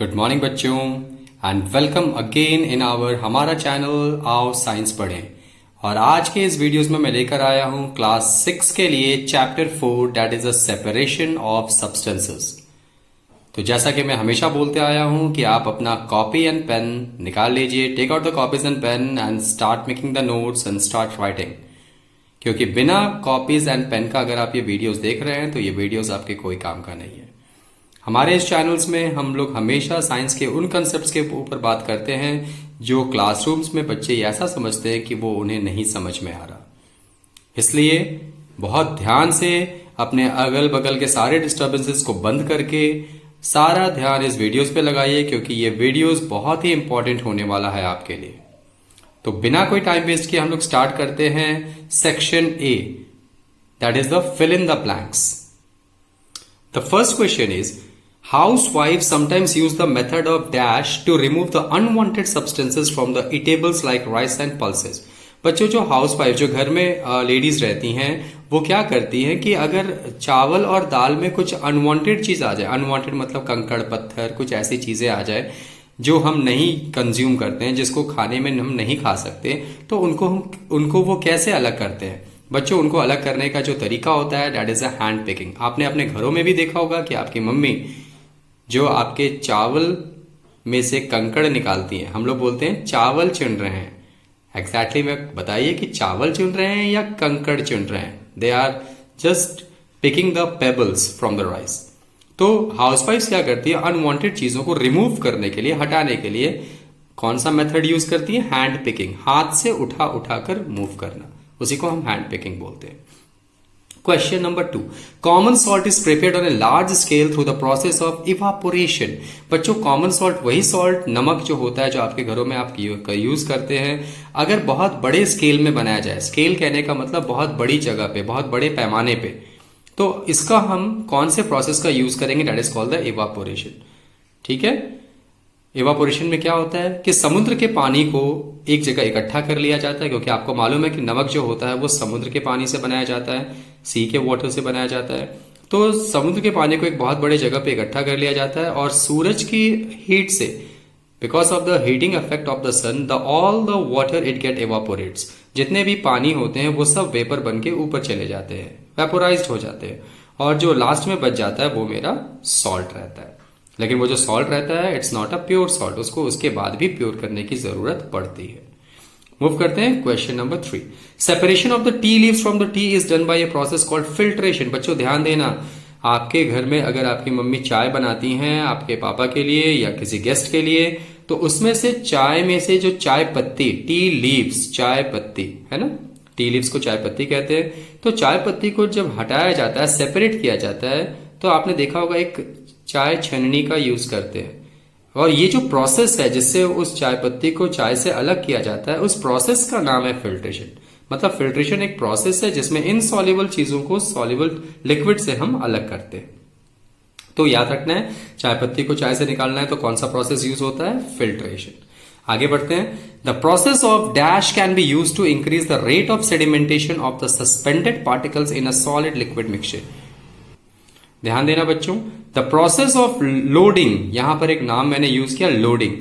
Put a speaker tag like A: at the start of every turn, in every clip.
A: Good morning बच्चों and welcome again in our हमारा channel आओ साइंस पढ़ें। और आज के इस वीडियोस में मैं लेकर आया हूं क्लास 6 के लिए chapter 4 that is a separation of substances. तो जैसा कि मैं हमेशा बोलते आया हूं कि आप अपना कॉपी एंड पेन निकाल लीजिए, take out the copies and pen and start making the notes and start writing. क्योंकि बिना कॉपीज एंड पेन का अगर आप ये वीडियोस देख रहे हैं तो ये वीडियोस आपके कोई काम का नहीं है। हमारे इस चैनल्स में हम लोग हमेशा साइंस के उन कंसेप्ट्स के ऊपर बात करते हैं जो क्लासरूम्स में बच्चे ऐसा समझते हैं कि वो उन्हें नहीं समझ में आ रहा। इसलिए बहुत ध्यान से अपने अगल बगल के सारे डिस्टर्बेंसेस को बंद करके सारा ध्यान इस वीडियोस पे लगाइए, क्योंकि ये वीडियोस बहुत ही इंपॉर्टेंट होने वाला है आपके लिए। तो बिना कोई टाइम वेस्ट किए हम लोग स्टार्ट करते हैं section A, that is the fill in the blanks. The first question is housewives sometimes use the method of dash to remove the unwanted substances from the eatables like rice and pulses। बच्चों, जो housewife जो घर में ladies रहती हैं वो क्या करती हैं कि अगर चावल और दाल में कुछ अनवांटेड चीज आ जाए, अनवांटेड मतलब कंकड़ पत्थर कुछ ऐसी चीजें आ जाए जो हम नहीं कंज्यूम करते हैं, जिसको खाने में हम नहीं खा सकते, तो उनको वो कैसे अलग करते हैं। बच्चों, उनको अलग करने का जो तरीका होता है that is a hand picking. आपने अपने घरों में भी देखा होगा कि आपकी मम्मी जो आपके चावल में से कंकड़ निकालती हैं, हम लोग बोलते हैं चावल चुन रहे हैं। एग्जैक्टली में बताइए कि चावल चुन रहे हैं या कंकड़ चुन रहे हैं। They are just picking the pebbles from the rice. तो हाउसवाइफ्स क्या करती है, अनवांटेड चीजों को रिमूव करने के लिए, हटाने के लिए कौन सा मेथड यूज करती है? Hand picking. हाथ से उठा उठाकर मूव करना, उसी को हम हैंड पिकिंग बोलते हैं। Question number 2. Common salt is prepared on a large scale through the process of evaporation। बच्चों, कॉमन सॉल्ट वही सॉल्ट नमक जो होता है जो आपके घरों में आप यूज करते हैं, अगर बहुत बड़े स्केल में बनाया जाए, स्केल कहने का मतलब बहुत बड़ी जगह पे, बहुत बड़े पैमाने पे, तो इसका हम कौन से प्रोसेस का यूज करेंगे? That is called the evaporation. ठीक है, इवापोरेशन में क्या होता है कि समुद्र के पानी को एक जगह इकट्ठा कर लिया जाता है, क्योंकि आपको मालूम है कि नमक जो होता है वो समुद्र के पानी से बनाया जाता है, सी के वाटर से बनाया जाता है। तो समुद्र के पानी को एक बहुत बड़े जगह पे इकट्ठा कर लिया जाता है और सूरज की हीट से, because of the heating effect of the sun, the all the water it get evaporates. जितने भी पानी होते हैं वो सब वेपर बन के ऊपर चले जाते हैं, वेपोराइज्ड हो जाते हैं, और जो लास्ट में बच जाता है वो मेरा सॉल्ट रहता है। लेकिन वो जो सॉल्ट रहता है it's not a pure salt, उसको उसके बाद भी प्योर करने की जरूरत पड़ती है। मूव करते हैं question number 3। Separation of the tea leaves from the T is done by a process called filtration. बच्चों ध्यान देना, आपके घर में अगर आपकी मम्मी चाय बनाती हैं आपके पापा के लिए या किसी गेस्ट के लिए, तो उसमें से चाय में से जो चाय पत्ती, टी लीव्स, चाय पत्ती है ना, टी लीव्स को चाय पत्ती कहते हैं। तो चाय पत्ती को जब हटाया जाता है, सेपरेट किया जाता है, तो आपने देखा होगा एक चाय छननी का यूज करते हैं, और ये जो प्रोसेस है जिससे उस चाय पत्ती को चाय से अलग किया जाता है, उस प्रोसेस का नाम है फिल्ट्रेशन। मतलब फिल्ट्रेशन एक प्रोसेस है जिसमें इनसॉल्युबल चीजों को सॉल्युबल लिक्विड से हम अलग करते हैं। तो याद रखना है, चाय पत्ती को चाय से निकालना है तो कौन सा प्रोसेस यूज होता है? फिल्ट्रेशन। आगे बढ़ते हैं। The process of dash can be use to increase the rate of sedimentation of the suspended particles in a solid liquid mixture. ध्यान देना बच्चों, द प्रोसेस ऑफ लोडिंग, यहां पर एक नाम मैंने यूज किया लोडिंग।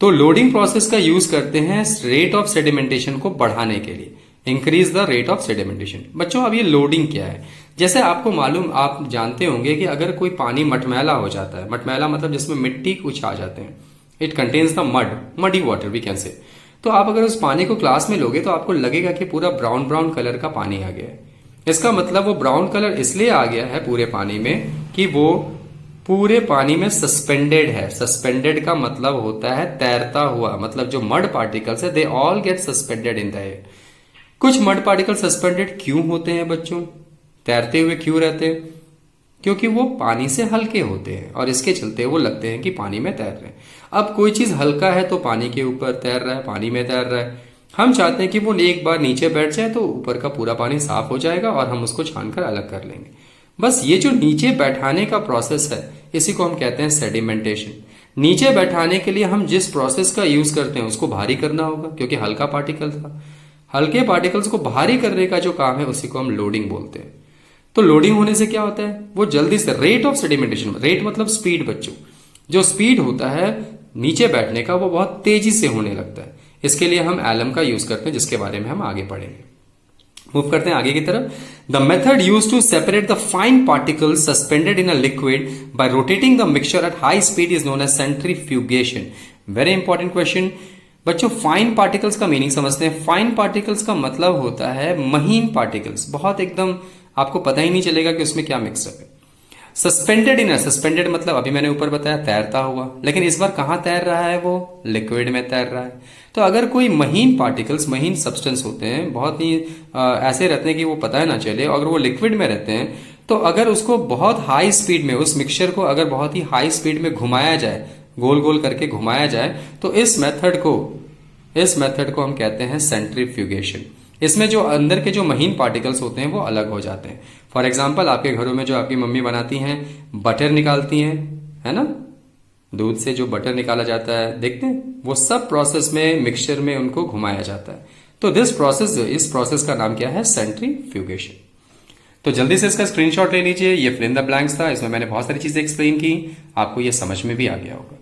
A: तो लोडिंग प्रोसेस का यूज करते हैं रेट ऑफ सेडिमेंटेशन को बढ़ाने के लिए, increase the rate of sedimentation. बच्चों, अब ये लोडिंग क्या है? जैसे आपको मालूम, आप जानते होंगे कि अगर कोई पानी मटमैला हो जाता है, मटमैला मतलब जिसमें मिट्टी कुछ आ जाते हैं, it contains the muddy water we can say. तो आप अगर उस पानी को क्लास में लोगे तो आपको लगेगा कि पूरा ब्राउन ब्राउन कलर का पानी आ गया है। इसका मतलब वो ब्राउन कलर इसलिए आ गया है पूरे पानी में कि वो पूरे पानी में सस्पेंडेड है। सस्पेंडेड का मतलब होता है तैरता हुआ, मतलब जो मड पार्टिकल्स है they all get suspended in the air. कुछ मड पार्टिकल सस्पेंडेड क्यों होते हैं बच्चों, तैरते हुए क्यों रहते हैं? क्योंकि वो पानी से हल्के होते हैं और इसके चलते वो लगते हैं कि पानी में तैर रहे हैं। अब कोई चीज हल्का है तो पानी के ऊपर तैर रहा है, पानी में तैर रहा है। हम चाहते हैं कि वो एक बार नीचे बैठ जाए तो ऊपर का पूरा पानी साफ हो जाएगा और हम उसको छानकर अलग कर लेंगे। बस ये जो नीचे बैठाने का प्रोसेस है इसी को हम कहते हैं सेडिमेंटेशन। नीचे बैठाने के लिए हम जिस प्रोसेस का यूज करते हैं उसको भारी करना होगा, क्योंकि हल्का पार्टिकल था। हल्के पार्टिकल्स को भारी करने का जो काम है उसी को हम लोडिंग बोलते हैं। तो लोडिंग होने से क्या होता है, वो जल्दी से रेट ऑफ सेडिमेंटेशन, रेट मतलब स्पीड बच्चों, जो स्पीड होता है नीचे बैठने का वो बहुत तेजी से होने लगता है। इसके लिए हम एलम का यूज करते हैं, जिसके बारे में हम आगे पढ़ेंगे। मूव करते हैं आगे की तरफ। The method use to separate the fine particles suspended in a liquid by rotating the mixture at high speed is known as centrifugation. Very important question. बच्चों फाइन पार्टिकल्स का मीनिंग समझते हैं। फाइन पार्टिकल्स का मतलब होता है महीन particles, बहुत एकदम आपको पता ही नहीं चलेगा कि उसमें क्या मिक्सअप है। सस्पेंडेड इन, सस्पेंडेड मतलब अभी मैंने ऊपर बताया तैरता हुआ, लेकिन इस बार कहां तैर रहा है, वो लिक्विड में तैर रहा है। तो अगर कोई महीन पार्टिकल्स, महीन सब्सटेंस होते हैं, बहुत ही ऐसे रहते हैं कि वो पता ना चले, अगर वो लिक्विड में रहते हैं, तो अगर उसको बहुत हाई स्पीड में, उस मिक्सचर को अगर बहुत ही हाई स्पीड में घुमाया जाए, गोल गोल करके घुमाया जाए, तो इस मेथड को हम कहते हैं सेंट्रीफ्यूगेशन। इसमें जो अंदर के जो महीन पार्टिकल्स होते हैं वो अलग हो जाते हैं। फॉर एग्जाम्पल आपके घरों में जो आपकी मम्मी बनाती हैं, बटर निकालती हैं, है ना, दूध से जो बटर निकाला जाता है, देखते हैं, वो सब प्रोसेस में मिक्सचर में उनको घुमाया जाता है। तो इस प्रोसेस का नाम क्या है, सेंट्रीफ्यूगेशन। तो जल्दी से इसका स्क्रीनशॉट ले लीजिए। ये फिल इन द ब्लैंक्स था, इसमें मैंने बहुत सारी चीजें एक्सप्लेन की, आपको ये समझ में भी आ गया होगा।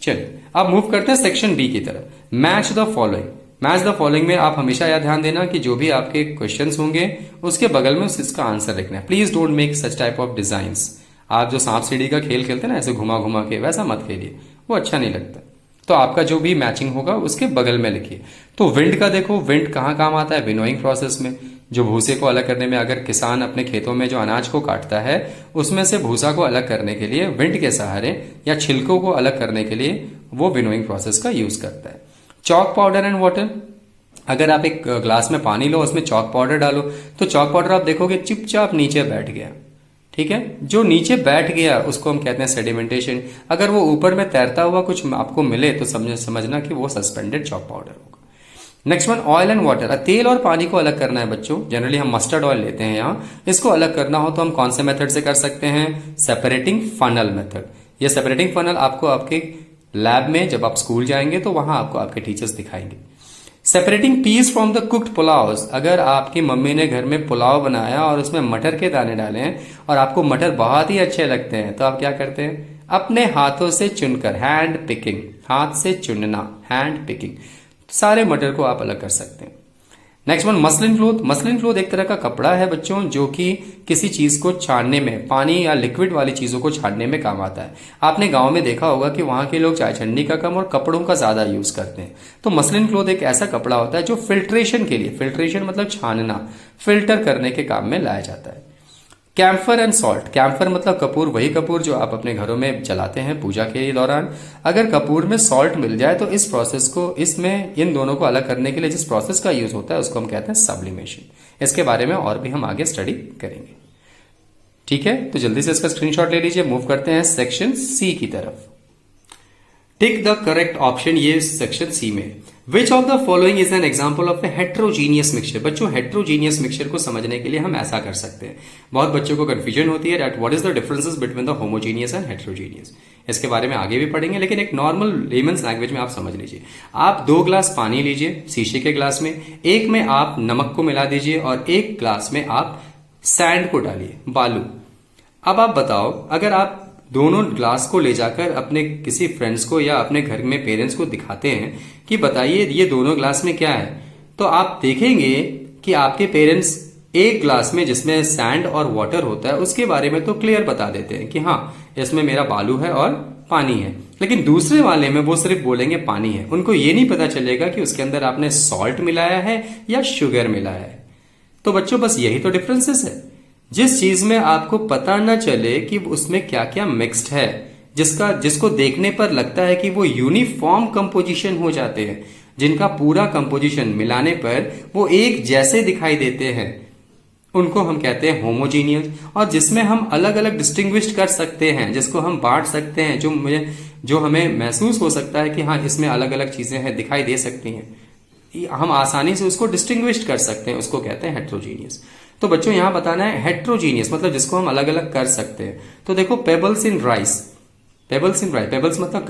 A: चलिए अब मूव करते हैं सेक्शन बी की तरफ। Match the following. Match the following में आप हमेशा यह ध्यान देना कि जो भी आपके क्वेश्चंस होंगे उसके बगल में इसका आंसर लिखना है। Please don't make such type of designs. आप जो सांप सीढ़ी का खेल खेलते हैं ना, ऐसे घुमा घुमा के, वैसा मत खेलिए, वो अच्छा नहीं लगता। तो आपका जो भी मैचिंग होगा उसके बगल में लिखिए। तो विंड का देखो, विंड कहाँ काम आता है, विनोइंग प्रोसेस में। जो भूसे को अलग करने में, अगर किसान अपने खेतों में जो अनाज को काटता है उसमें से भूसा को अलग करने के लिए विंड के सहारे या छिलकों को अलग करने के लिए वो विनोइंग प्रोसेस का यूज करता है। Chalk powder and water. अगर आप एक ग्लास में पानी लो, उसमें चॉक पाउडर डालो, तो चॉक पाउडर आप देखोगे चुपचाप नीचे बैठ गया। ठीक है, जो नीचे बैठ गया उसको हम कहते हैं सेडिमेंटेशन। अगर वो ऊपर में तैरता हुआ कुछ आपको मिले तो समझना कि वो सस्पेंडेड चॉक पाउडर होगा। Next one, oil and water. तेल और पानी को अलग करना है बच्चों। जनरली हम मस्टर्ड ऑयल लेते हैं यहाँ, इसको अलग करना हो तो हम कौन से मेथड से कर सकते हैं, सेपरेटिंग फनल मेथड। ये सेपरेटिंग फनल आपको आपके लैब में जब आप स्कूल जाएंगे तो वहां आपको आपके टीचर्स दिखाएंगे। Separating peas from the cooked pulaos. अगर आपकी मम्मी ने घर में पुलाव बनाया और उसमें मटर के दाने डाले हैं और आपको मटर बहुत ही अच्छे लगते हैं, तो आप क्या करते हैं, अपने हाथों से चुनकर, हैंड पिकिंग, हाथ से चुनना, हैंड पिकिंग, सारे मटर को आप अलग कर सकते हैं। Next one, muslin cloth. Muslin cloth एक तरह का कपड़ा है बच्चों, जो कि किसी चीज को छानने में, पानी या लिक्विड वाली चीजों को छानने में काम आता है। आपने गांव में देखा होगा कि वहां के लोग चाय छन्नी का कम और कपड़ों का ज्यादा यूज करते हैं। तो मसलिन क्लोथ एक ऐसा कपड़ा होता है जो फिल्ट्रेशन के लिए, फिल्ट्रेशन मतलब छानना, फिल्टर करने के काम में लाया जाता है। Camphor and salt. कैम्फर मतलब कपूर, वही कपूर जो आप अपने घरों में जलाते हैं पूजा के दौरान। अगर कपूर में सॉल्ट मिल जाए तो इस प्रोसेस को, इसमें इन दोनों को अलग करने के लिए जिस प्रोसेस का यूज होता है उसको हम कहते हैं सब्लिमेशन। इसके बारे में और भी हम आगे स्टडी करेंगे। ठीक है, तो जल्दी से इसका स्क्रीनशॉट ले लीजिए। मूव करते हैं सेक्शन सी की तरफ। टिक द करेक्ट ऑप्शन, ये सेक्शन सी में। Which of the following is an example of A heterogeneous mixture. बच्चों हेट्रोजीनियस मिक्सचर को समझने के लिए हम ऐसा कर सकते हैं। बहुत बच्चों को कंफ्यूजन होती है that what is the differences between the homogeneous and heterogeneous. इसके बारे में आगे भी पढ़ेंगे, लेकिन एक नॉर्मल लेमन्स लैंग्वेज में आप समझ लीजिए। आप 2 ग्लास पानी लीजिए शीशे के ग्लास में, एक में आप नमक को मिला दीजिए और एक ग्लास में आप सैंड को डालिए, बालू। अब आप बताओ, अगर आप दोनों ग्लास को ले जाकर अपने किसी फ्रेंड्स को या अपने घर में पेरेंट्स को दिखाते हैं कि बताइए ये दोनों ग्लास में क्या है, तो आप देखेंगे कि आपके पेरेंट्स एक ग्लास में जिसमें सैंड और वाटर होता है उसके बारे में तो क्लियर बता देते हैं कि हाँ इसमें मेरा बालू है और पानी है, लेकिन दूसरे वाले में वो सिर्फ बोलेंगे पानी है। उनको ये नहीं पता चलेगा कि उसके अंदर आपने सॉल्ट मिलाया है या शुगर मिलाया है। तो बच्चों बस यही तो डिफरेंसेस है। जिस चीज में आपको पता न चले कि उसमें क्या क्या मिक्स्ड है, जिसको देखने पर लगता है कि वो यूनिफॉर्म कंपोजिशन हो जाते हैं, जिनका पूरा कंपोजिशन मिलाने पर वो एक जैसे दिखाई देते हैं, उनको हम कहते हैं होमोजीनियस। और जिसमें हम अलग अलग डिस्टिंग्विश कर सकते हैं, जिसको हम बांट सकते हैं, जो हमें महसूस हो सकता है कि हाँ इसमें अलग अलग चीजें हैं, दिखाई दे सकती हैं, हम आसानी से उसको डिस्टिंग्विश कर सकते हैं, उसको कहते हैं हेट्रोजीनियस। तो बच्चों यहां बताना है हेट्रोजीनियस मतलब जिसको हम अलग अलग कर सकते हैं। तो देखो पेबल्स इन राइस, पेबल्स मतलब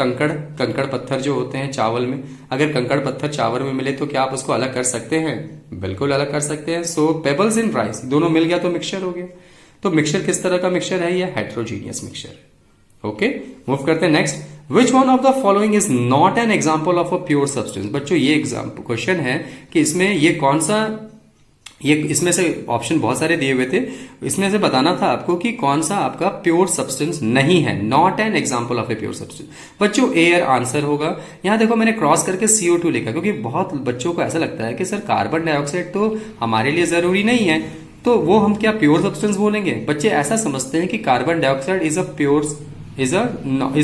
A: कंकड़ पत्थर जो होते हैं चावल में, अगर कंकड़ पत्थर चावल में मिले तो क्या आप उसको अलग कर सकते हैं? बिल्कुल अलग कर सकते हैं। सो पेबल्स इन राइस, दोनों मिल गया तो मिक्सचर हो गया। तो मिक्सचर किस तरह का मिक्सचर है? यह हेट्रोजीनियस मिक्सचर है। ओके, मूव करते हैं next. Which one of the following is not an example of a pure substance. बच्चों ये एग्जाम्पल क्वेश्चन है कि इसमें ये कौन सा, ये इसमें से ऑप्शन बहुत सारे दिए हुए थे, इसमें से बताना था आपको कि कौन सा आपका प्योर सब्सटेंस नहीं है, not an example of a pure substance. बच्चों एयर आंसर होगा। यहां देखो मैंने क्रॉस करके CO2 लिखा, क्योंकि बहुत बच्चों को ऐसा लगता है कि सर कार्बन डाइऑक्साइड तो हमारे लिए जरूरी नहीं है, तो वो हम क्या प्योर सब्सटेंस बोलेंगे। बच्चे ऐसा समझते हैं कि carbon dioxide is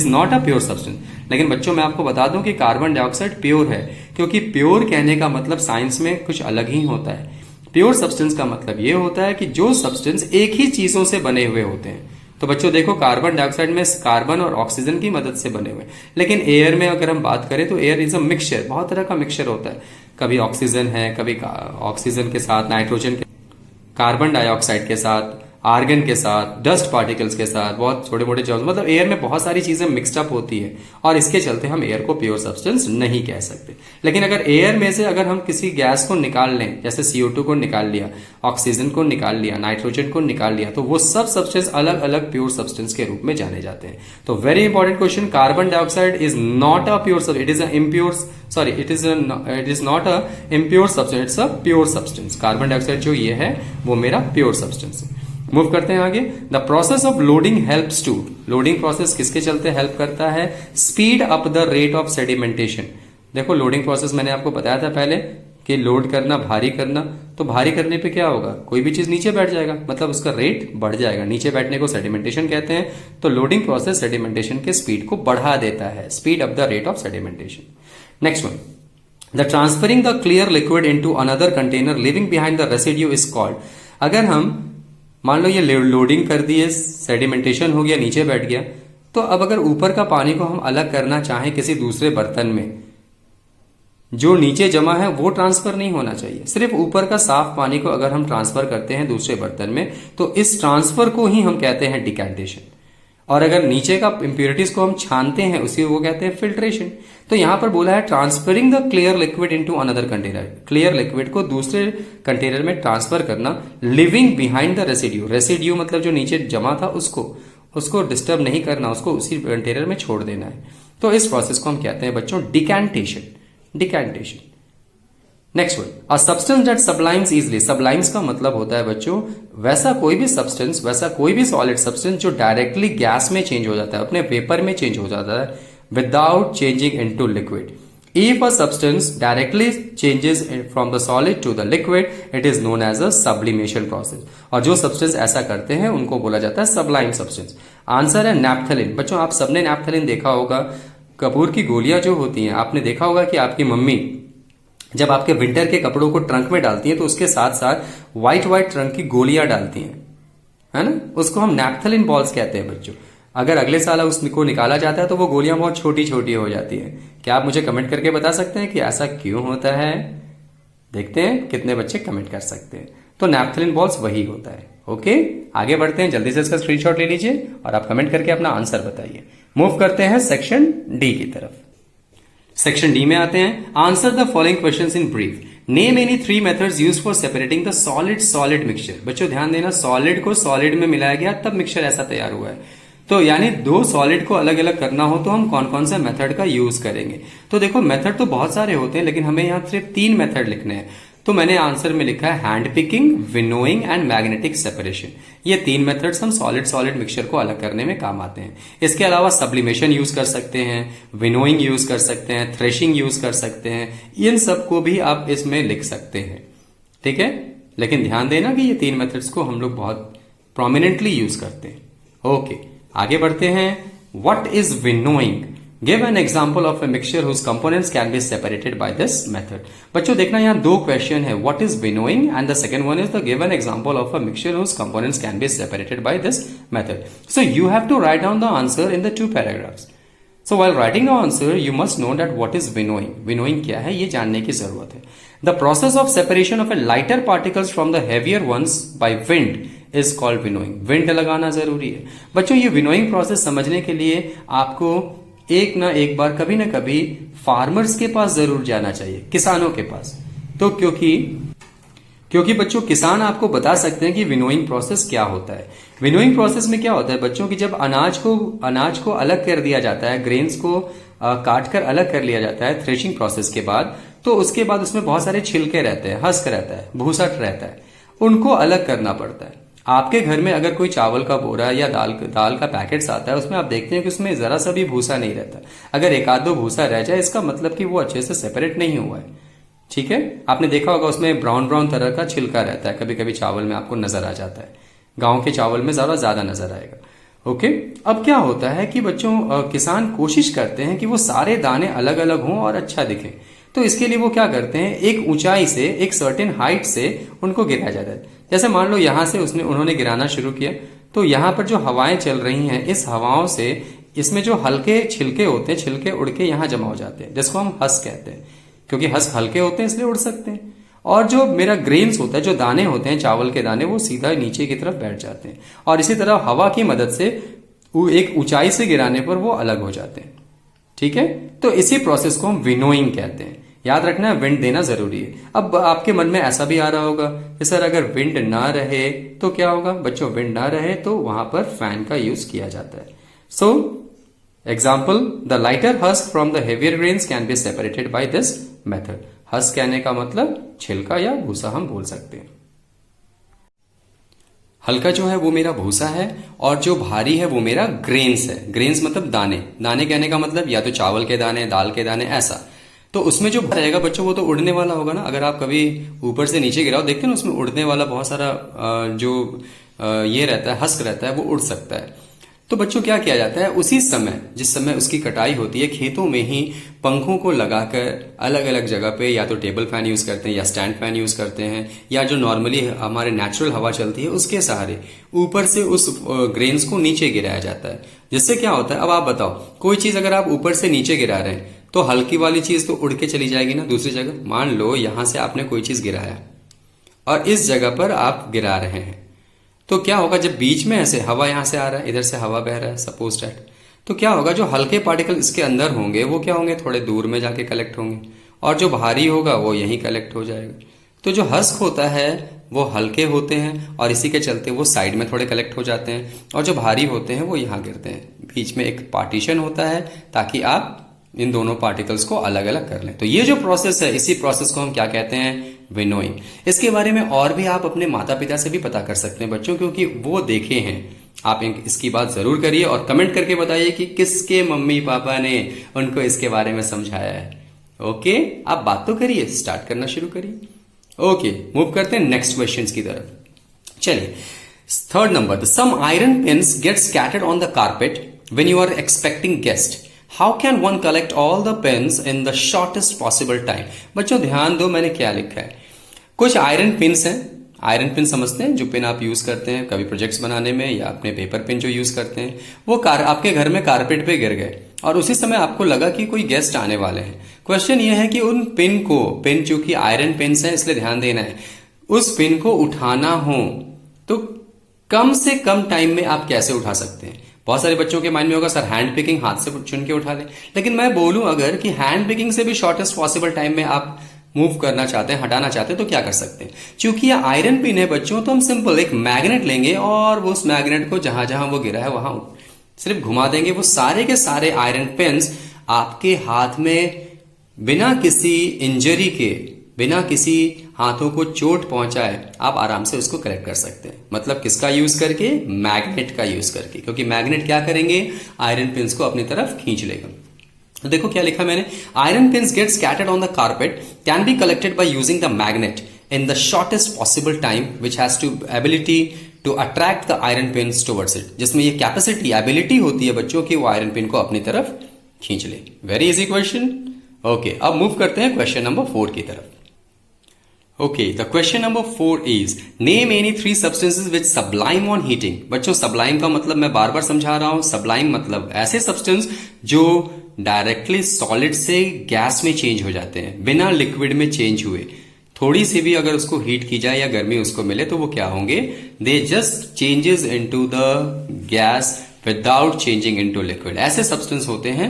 A: not a pure substance, लेकिन बच्चों मैं आपको बता दूं कि कार्बन डाइऑक्साइड प्योर है, क्योंकि प्योर कहने का मतलब साइंस में कुछ अलग ही होता है। प्योर सब्सटेंस का मतलब ये होता है कि जो सब्सटेंस एक ही चीजों से बने हुए होते हैं। तो बच्चों देखो कार्बन डाइऑक्साइड में कार्बन और ऑक्सीजन की मदद से बने हुए, लेकिन एयर में अगर हम बात करें तो एयर इज अ मिक्सचर, बहुत तरह का मिक्सचर होता है। कभी ऑक्सीजन है, कभी ऑक्सीजन के साथ नाइट्रोजन के, कार्बन डाइऑक्साइड के साथ, आर्गन के साथ, डस्ट पार्टिकल्स के साथ, बहुत छोटे मोटे जर्म्स, मतलब एयर में बहुत सारी चीजें मिक्सड अप होती है, और इसके चलते हम एयर को प्योर सब्सटेंस नहीं कह सकते। लेकिन अगर एयर में से अगर हम किसी गैस को निकाल लें, जैसे CO2 को निकाल लिया, ऑक्सीजन को निकाल लिया, नाइट्रोजन को निकाल लिया, तो वो सब सब्सटेंस अलग अलग प्योर सब्सटेंस के रूप में जाने जाते हैं। तो very important question, carbon dioxide is not a pure substance, it is a impure, sorry it is not a impure substance, it's a pure substance. Carbon dioxide जो ये है वो मेरा प्योर सब्सटेंस है। मूव करते हैं आगे। The process of loading helps to, loading process किसके चलते हेल्प करता है, speed up the rate of sedimentation. देखो लोडिंग प्रोसेस मैंने आपको बताया था पहले कि लोड करना, भारी करना, तो भारी करने पे क्या होगा, कोई भी चीज नीचे बैठ जाएगा, मतलब उसका रेट बढ़ जाएगा, नीचे बैठने को सेडिमेंटेशन कहते हैं। तो लोडिंग प्रोसेस सेडिमेंटेशन के स्पीड को बढ़ा देता है, speed up the rate of sedimentation. Next one, the transferring the clear liquid into another container living behind the residue is called. अगर हम मान लो ये लोडिंग कर दिए, सेडिमेंटेशन हो गया, नीचे बैठ गया, तो अब अगर ऊपर का पानी को हम अलग करना चाहें किसी दूसरे बर्तन में, जो नीचे जमा है वो ट्रांसफर नहीं होना चाहिए, सिर्फ ऊपर का साफ पानी को अगर हम ट्रांसफर करते हैं दूसरे बर्तन में, तो इस ट्रांसफर को ही हम कहते हैं डिकैंटेशन। और अगर नीचे का इंप्योरिटीज को हम छानते हैं उसी को कहते हैं फिल्ट्रेशन। तो यहां पर बोला है transferring the clear liquid into another container, clear liquid को दूसरे कंटेनर में ट्रांसफर करना, living behind the residue, residue मतलब जो नीचे जमा था उसको डिस्टर्ब नहीं करना, उसको उसी कंटेनर में छोड़ देना है। तो इस प्रोसेस को हम कहते हैं बच्चों decantation, decantation. Next one, a substance that सब्लाइम्स easily. सब्लाइम्स का मतलब होता है बच्चों वैसा कोई भी सब्सटेंस, वैसा कोई भी सॉलिड सब्सटेंस जो डायरेक्टली गैस में चेंज हो जाता है, अपने वेपर में चेंज हो जाता है without changing into liquid. If a substance directly changes from the solid to the liquid, it is known as a sublimation process. और जो सब्सटेंस ऐसा करते हैं उनको बोला जाता है सबलाइम सब्सटेंस। आंसर है नैप्थलीन। बच्चों आप सबने नैप्थलीन देखा होगा, कपूर की गोलियां जो होती हैं, आपने देखा होगा कि आपकी मम्मी जब आपके विंटर के कपड़ों को ट्रंक में डालती हैं तो उसके साथ साथ व्हाइट ट्रंक की गोलियां डालती हैं, है ना, उसको हम नैप्थलीन बॉल्स कहते हैं बच्चों। अगर अगले साल उसको निकाला जाता है तो वो गोलियां बहुत छोटी छोटी हो जाती हैं। क्या आप मुझे कमेंट करके बता सकते हैं कि ऐसा क्यों होता है? देखते हैं कितने बच्चे कमेंट कर सकते हैं। तो नैप्थलीन बॉल्स वही होता है। ओके, आगे बढ़ते हैं, जल्दी से इसका स्क्रीनशॉट ले लीजिए और आप कमेंट करके अपना आंसर बताइए। मूव करते हैं सेक्शन डी की तरफ। सेक्शन डी में आते हैं। Answer the following questions in brief. Name any 3 methods used for separating the solid mixture. बच्चों ध्यान देना, सॉलिड को सॉलिड में मिलाया गया तब मिक्सचर ऐसा तैयार हुआ है। तो यानी दो सॉलिड को अलग अलग करना हो तो हम कौन कौन से मेथड का यूज करेंगे? तो देखो मेथड तो बहुत सारे होते हैं, लेकिन हमें यहाँ सिर्फ 3 मेथड लिखने हैं। तो मैंने आंसर में लिखा है hand picking, winnowing and magnetic separation. ये 3 मेथड्स हम सॉलिड मिक्सचर को अलग करने में काम आते हैं। इसके अलावा सब्लिमेशन यूज कर सकते हैं, विनोइंग यूज कर सकते हैं, थ्रेशिंग यूज कर सकते हैं। इन सब को भी आप इसमें लिख सकते हैं, ठीक है। लेकिन ध्यान देना कि ये 3 मेथड्स को हम लोग बहुत प्रोमिनेंटली यूज करते हैं। ओके, आगे बढ़ते हैं। What is winnowing? Give an example of a mixture whose components can be separated by this method. बच्चों देखना यहाँ 2 क्वेश्चन है, what is winnowing and the second one is the give an example of a mixture whose components can be separated by this method. So you have to write down the answer in the 2 paragraphs. So while writing the answer, you must know that what is winnowing. Winnowing क्या है ये जानने की जरूरत है। The process of separation of a lighter particles from the heavier ones by wind is called winnowing. Wind लगाना जरूरी है बच्चों। ये winnowing process समझने के लिए आपको एक ना एक बार कभी ना कभी फार्मर्स के पास जरूर जाना चाहिए, किसानों के पास। तो क्योंकि क्योंकि बच्चों किसान आपको बता सकते हैं कि विनोइंग प्रोसेस क्या होता है। विनोइंग प्रोसेस में क्या होता है बच्चों की जब अनाज को अलग कर दिया जाता है, ग्रेन्स को काट कर अलग कर लिया जाता है थ्रेशिंग प्रोसेस के बाद, तो उसके बाद उसमें बहुत सारे छिलके रहते हैं, हस्क रहता है, भूसा रहता है, उनको अलग करना पड़ता है। आपके घर में अगर कोई चावल का बोरा या दाल का पैकेट्स आता है, उसमें आप देखते हैं कि उसमें जरा सा भी भूसा नहीं रहता। अगर एक आध दो भूसा रह जाए इसका मतलब कि वो अच्छे से सेपरेट नहीं हुआ है। ठीक है, आपने देखा होगा उसमें ब्राउन ब्राउन तरह का छिलका रहता है, कभी कभी चावल में आपको नजर आ जाता है। गांव के चावल में ज्यादा नजर आएगा। ओके, अब क्या होता है कि बच्चों किसान कोशिश करते हैं कि वो सारे दाने अलग अलग हों और अच्छा दिखें। तो इसके लिए वो क्या करते हैं, एक ऊंचाई से, एक सर्टेन हाइट से उनको गिराया जाता है। जैसे मान लो यहां से उन्होंने गिराना शुरू किया, तो यहां पर जो हवाएं चल रही हैं, इस हवाओं से इसमें जो हल्के छिलके होते हैं, छिलके उड़ के यहां जमा हो जाते हैं, जिसको हम हस्क कहते हैं। क्योंकि हस्क हल्के होते हैं इसलिए उड़ सकते हैं। और जो मेरा ग्रेन्स होता है, जो दाने होते हैं चावल के दाने, वो सीधा नीचे की तरफ बैठ जाते हैं। और इसी तरह हवा की मदद से एक ऊंचाई से गिराने पर वो अलग हो जाते हैं। ठीक है, तो इसी प्रोसेस को हम विनोइंग कहते हैं। याद रखना, विंड देना जरूरी है। अब आपके मन में ऐसा भी आ रहा होगा कि सर अगर विंड ना रहे तो क्या होगा? बच्चों, विंड ना रहे तो वहां पर फैन का यूज किया जाता है। So example, the lighter husk from the heavier grains can be separated by this method. Husk कहने का मतलब छिलका या भूसा हम बोल सकते हैं। हल्का जो है वो मेरा भूसा है और जो भारी है वो मेरा ग्रेन्स है। ग्रेन्स मतलब दाने। दाने कहने का मतलब या तो चावल के दाने, दाल के दाने, ऐसा। तो उसमें जो रहेगा बच्चों वो तो उड़ने वाला होगा ना। अगर आप कभी ऊपर से नीचे गिराओ, देखते हैं ना उसमें उड़ने वाला बहुत सारा जो ये रहता है, हस्क रहता है, वो उड़ सकता है। तो बच्चों क्या किया जाता है, उसी समय जिस समय उसकी कटाई होती है, खेतों में ही पंखों को लगाकर अलग अलग जगह पे या तो टेबल फैन यूज करते हैं या स्टैंड फैन यूज करते हैं, या जो नॉर्मली हमारे नेचुरल हवा चलती है उसके सहारे ऊपर से उस ग्रेन्स को नीचे गिराया जाता है। जिससे क्या होता है, अब आप बताओ, कोई चीज अगर आप ऊपर से नीचे गिरा रहे हैं तो हल्की वाली चीज तो उड़ के चली जाएगी ना दूसरी जगह। मान लो यहां से आपने कोई चीज गिराया और इस जगह पर आप गिरा रहे हैं, तो क्या होगा, जब बीच में ऐसे हवा यहां से आ रहा है, इधर से हवा बह रहा है, सपोज दैट, तो क्या होगा, जो हल्के पार्टिकल इसके अंदर होंगे वो क्या होंगे, थोड़े दूर में जाके कलेक्ट होंगे, और जो भारी होगा वो यहीं कलेक्ट हो जाएगा। तो जो हस्क होता है वो हल्के होते हैं और इसी के चलते वो साइड में थोड़े कलेक्ट हो जाते हैं, और जो भारी होते हैं वो यहाँ गिरते हैं। बीच में एक पार्टीशन होता है ताकि आप इन दोनों पार्टिकल्स को अलग अलग कर लें। तो ये जो प्रोसेस है, इसी प्रोसेस को हम क्या कहते हैं, विनोइंग। इसके बारे में और भी आप अपने माता पिता से भी पता कर सकते हैं बच्चों, क्योंकि वो देखे हैं। आप इसकी बात जरूर करिए और कमेंट करके बताइए कि किसके मम्मी पापा ने उनको इसके बारे में समझाया है। ओके, आप बात तो करिए, स्टार्ट करना शुरू करिए। ओके, मूव करते हैं नेक्स्ट क्वेश्चन की तरफ। चलिए, third number, some iron pins get scattered on the carpet when you are expecting guest. How can one collect all the pins in the shortest possible time. बच्चों ध्यान दो, मैंने क्या लिखा है। कुछ आयरन पिन्स हैं, आयरन पिन समझते हैं, जो पिन आप यूज करते हैं कभी प्रोजेक्ट्स बनाने में या अपने पेपर पिन जो यूज करते हैं, वो आपके घर में कारपेट पे गिर गए और उसी समय आपको लगा कि कोई गेस्ट आने वाले हैं। क्वेश्चन ये है कि उन पिन चूंकि आयरन पिन्स हैं इसलिए ध्यान देना है, उस पिन को उठाना हो तो कम से कम टाइम में आप कैसे उठा सकते हैं। बहुत सारे बच्चों के माइंड में होगा सर हैंड पिकिंग, हाथ से चुन के उठा ले, लेकिन मैं बोलूं अगर कि हैंड पिकिंग से भी शॉर्टेस्ट पॉसिबल टाइम में आप मूव करना चाहते हैं, हटाना चाहते हैं, तो क्या कर सकते हैं। क्योंकि ये आयरन पिन है बच्चों, तो हम सिंपल एक मैग्नेट लेंगे और उस मैग्नेट को जहां जहां वो गिरा है वहां सिर्फ घुमा देंगे। वो सारे के सारे आयरन पिन्स आपके हाथ में बिना किसी इंजरी के, बिना किसी हाथों को चोट पहुंचाए आप आराम से उसको कलेक्ट कर सकते हैं। मतलब किसका यूज करके, मैग्नेट का यूज करके, क्योंकि मैग्नेट क्या करेंगे, आयरन पिन्स को अपनी तरफ खींच लेगा। तो देखो क्या लिखा मैंने, iron pins get scattered on the carpet can be collected by using the magnet in the shortest possible time which has to ability to attract the iron pins towards it. जिसमें ये कैपेसिटी, एबिलिटी होती है बच्चों की, वो iron pin को अपनी तरफ खींच ले। Very easy question. ओके, अब मूव करते हैं क्वेश्चन नंबर 4 की तरफ। Okay, the question number 4 is name any 3 substances which sublime on heating। बच्चों, sublime का मतलब मैं बार बार समझा रहा हूं, sublime मतलब ऐसे सब्सटेंस जो डायरेक्टली सॉलिड से गैस में चेंज हो जाते हैं, बिना लिक्विड में चेंज हुए। थोड़ी सी भी अगर उसको हीट की जाए या गर्मी उसको मिले तो वो क्या होंगे, they just changes into the gas without changing into liquid. ऐसे सब्सटेंस होते हैं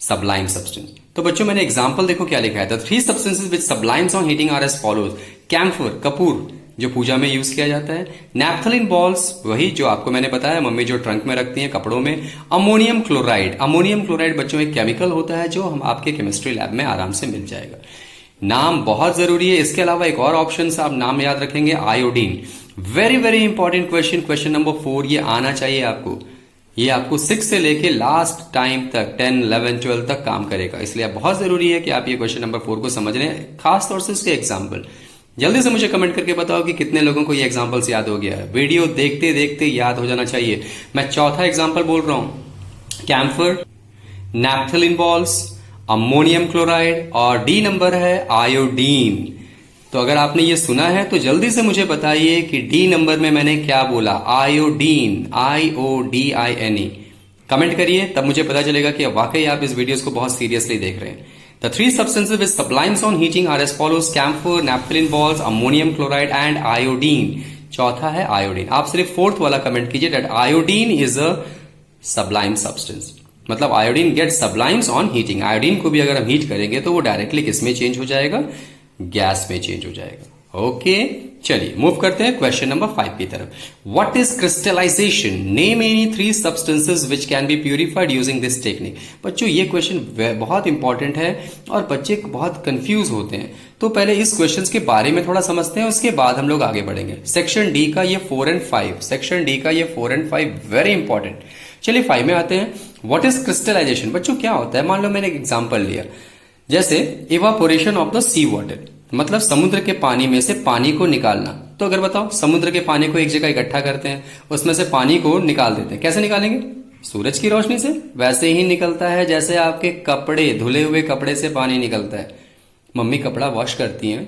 A: सबलाइम सब्सटेंस। तो बच्चों मैंने एग्जाम्पल देखो क्या लिखा है। The three substances which sublimes on heating are as follows. Camphor, कपूर जो पूजा में यूज किया जाता है। नैप्थलीन बॉल्स, वही जो आपको मैंने बताया मम्मी जो ट्रंक में रखती हैं कपड़ों में। अमोनियम क्लोराइड, अमोनियम क्लोराइड बच्चों एक केमिकल होता है जो हम आपके केमिस्ट्री लैब में आराम से मिल जाएगा। नाम बहुत जरूरी है। इसके अलावा एक और ऑप्शन से आप नाम याद रखेंगे, iodine. Very very important question, question number 4 ये आना चाहिए आपको। ये आपको 6 से लेके लास्ट टाइम तक 10, 11, 12 तक काम करेगा, इसलिए बहुत जरूरी है कि आप ये क्वेश्चन नंबर 4 को समझ लें, खास तौर से इसके एग्जाम्पल। जल्दी से मुझे कमेंट करके बताओ कि कितने लोगों को ये एग्जाम्पल्स याद हो गया है। वीडियो देखते देखते याद हो जाना चाहिए। मैं चौथा एग्जाम्पल बोल रहा हूं, camphor, naphthalene balls, ammonium chloride और डी नंबर है आयोडीन। तो अगर आपने ये सुना है तो जल्दी से मुझे बताइए कि डी नंबर में मैंने क्या बोला, आयोडीन, IODINE। कमेंट करिए, तब मुझे पता चलेगा कि वाकई आप इस वीडियोस को बहुत सीरियसली देख रहे हैं। The three substances which sublimes on heating are as follows, camphor, naphthalene balls, ammonium chloride and iodine. चौथा है आयोडीन। आप सिर्फ फोर्थ वाला कमेंट कीजिए, that iodine is a sublime substance. मतलब iodine get sublimes on heating. Iodine को भी अगर हम हीट करेंगे तो वो डायरेक्टली किसमें चेंज हो जाएगा, गैस में चेंज हो जाएगा। ओके, चलिए मूव करते हैं क्वेश्चन नंबर 5 की तरफ। What is crystallisation? Name any 3 substances which can be purified using this technique. बच्चों ये क्वेश्चन बहुत इंपॉर्टेंट है और बच्चे बहुत कंफ्यूज होते हैं। तो पहले इस क्वेश्चन के बारे में थोड़ा समझते हैं, उसके बाद हम लोग आगे बढ़ेंगे। सेक्शन डी का ये 4 और 5, सेक्शन डी का ये 4 और 5 वेरी इंपॉर्टेंट। चलिए 5 में आते हैं। What is crystallisation? बच्चों क्या होता है, मान लो मैंने एक एग्जाम्पल लिया, जैसे evaporation of the sea water, मतलब समुद्र के पानी में से पानी को निकालना। तो अगर बताओ, समुद्र के पानी को एक जगह इकट्ठा करते हैं, उसमें से पानी को निकाल देते हैं। कैसे निकालेंगे? सूरज की रोशनी से। वैसे ही निकलता है जैसे आपके कपड़े, धुले हुए कपड़े से पानी निकलता है। मम्मी कपड़ा वॉश करती हैं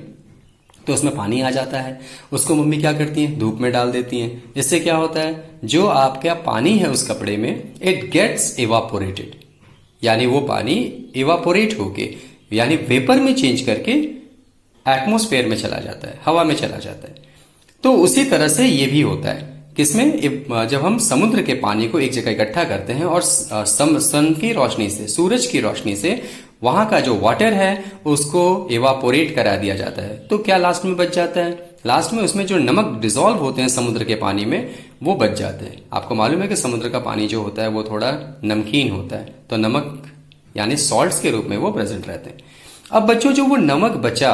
A: तो उसमें पानी आ जाता है, उसको मम्मी क्या करती हैं, धूप में डाल देती हैं। इससे क्या होता है, जो आपका पानी है उस कपड़े में, इट गेट्स इवापोरेटेड, यानी वो पानी इवापोरेट होके, यानी वेपर में चेंज करके एटमॉस्फेयर में चला जाता है, हवा में चला जाता है। तो उसी तरह से ये भी होता है, किसमें, जब हम समुद्र के पानी को एक जगह इकट्ठा करते हैं और सन की रोशनी से, सूरज की रोशनी से वहां का जो वाटर है उसको इवापोरेट करा दिया जाता है। तो क्या लास्ट में बच जाता है? लास्ट में उसमें जो नमक डिसॉल्व होते हैं समुद्र के पानी में, वो बच जाते हैं। आपको मालूम है कि समुद्र का पानी जो होता है वो थोड़ा नमकीन होता है, तो नमक यानी सॉल्ट्स के रूप में वो प्रेजेंट रहते हैं। अब बच्चों जो वो नमक बचा,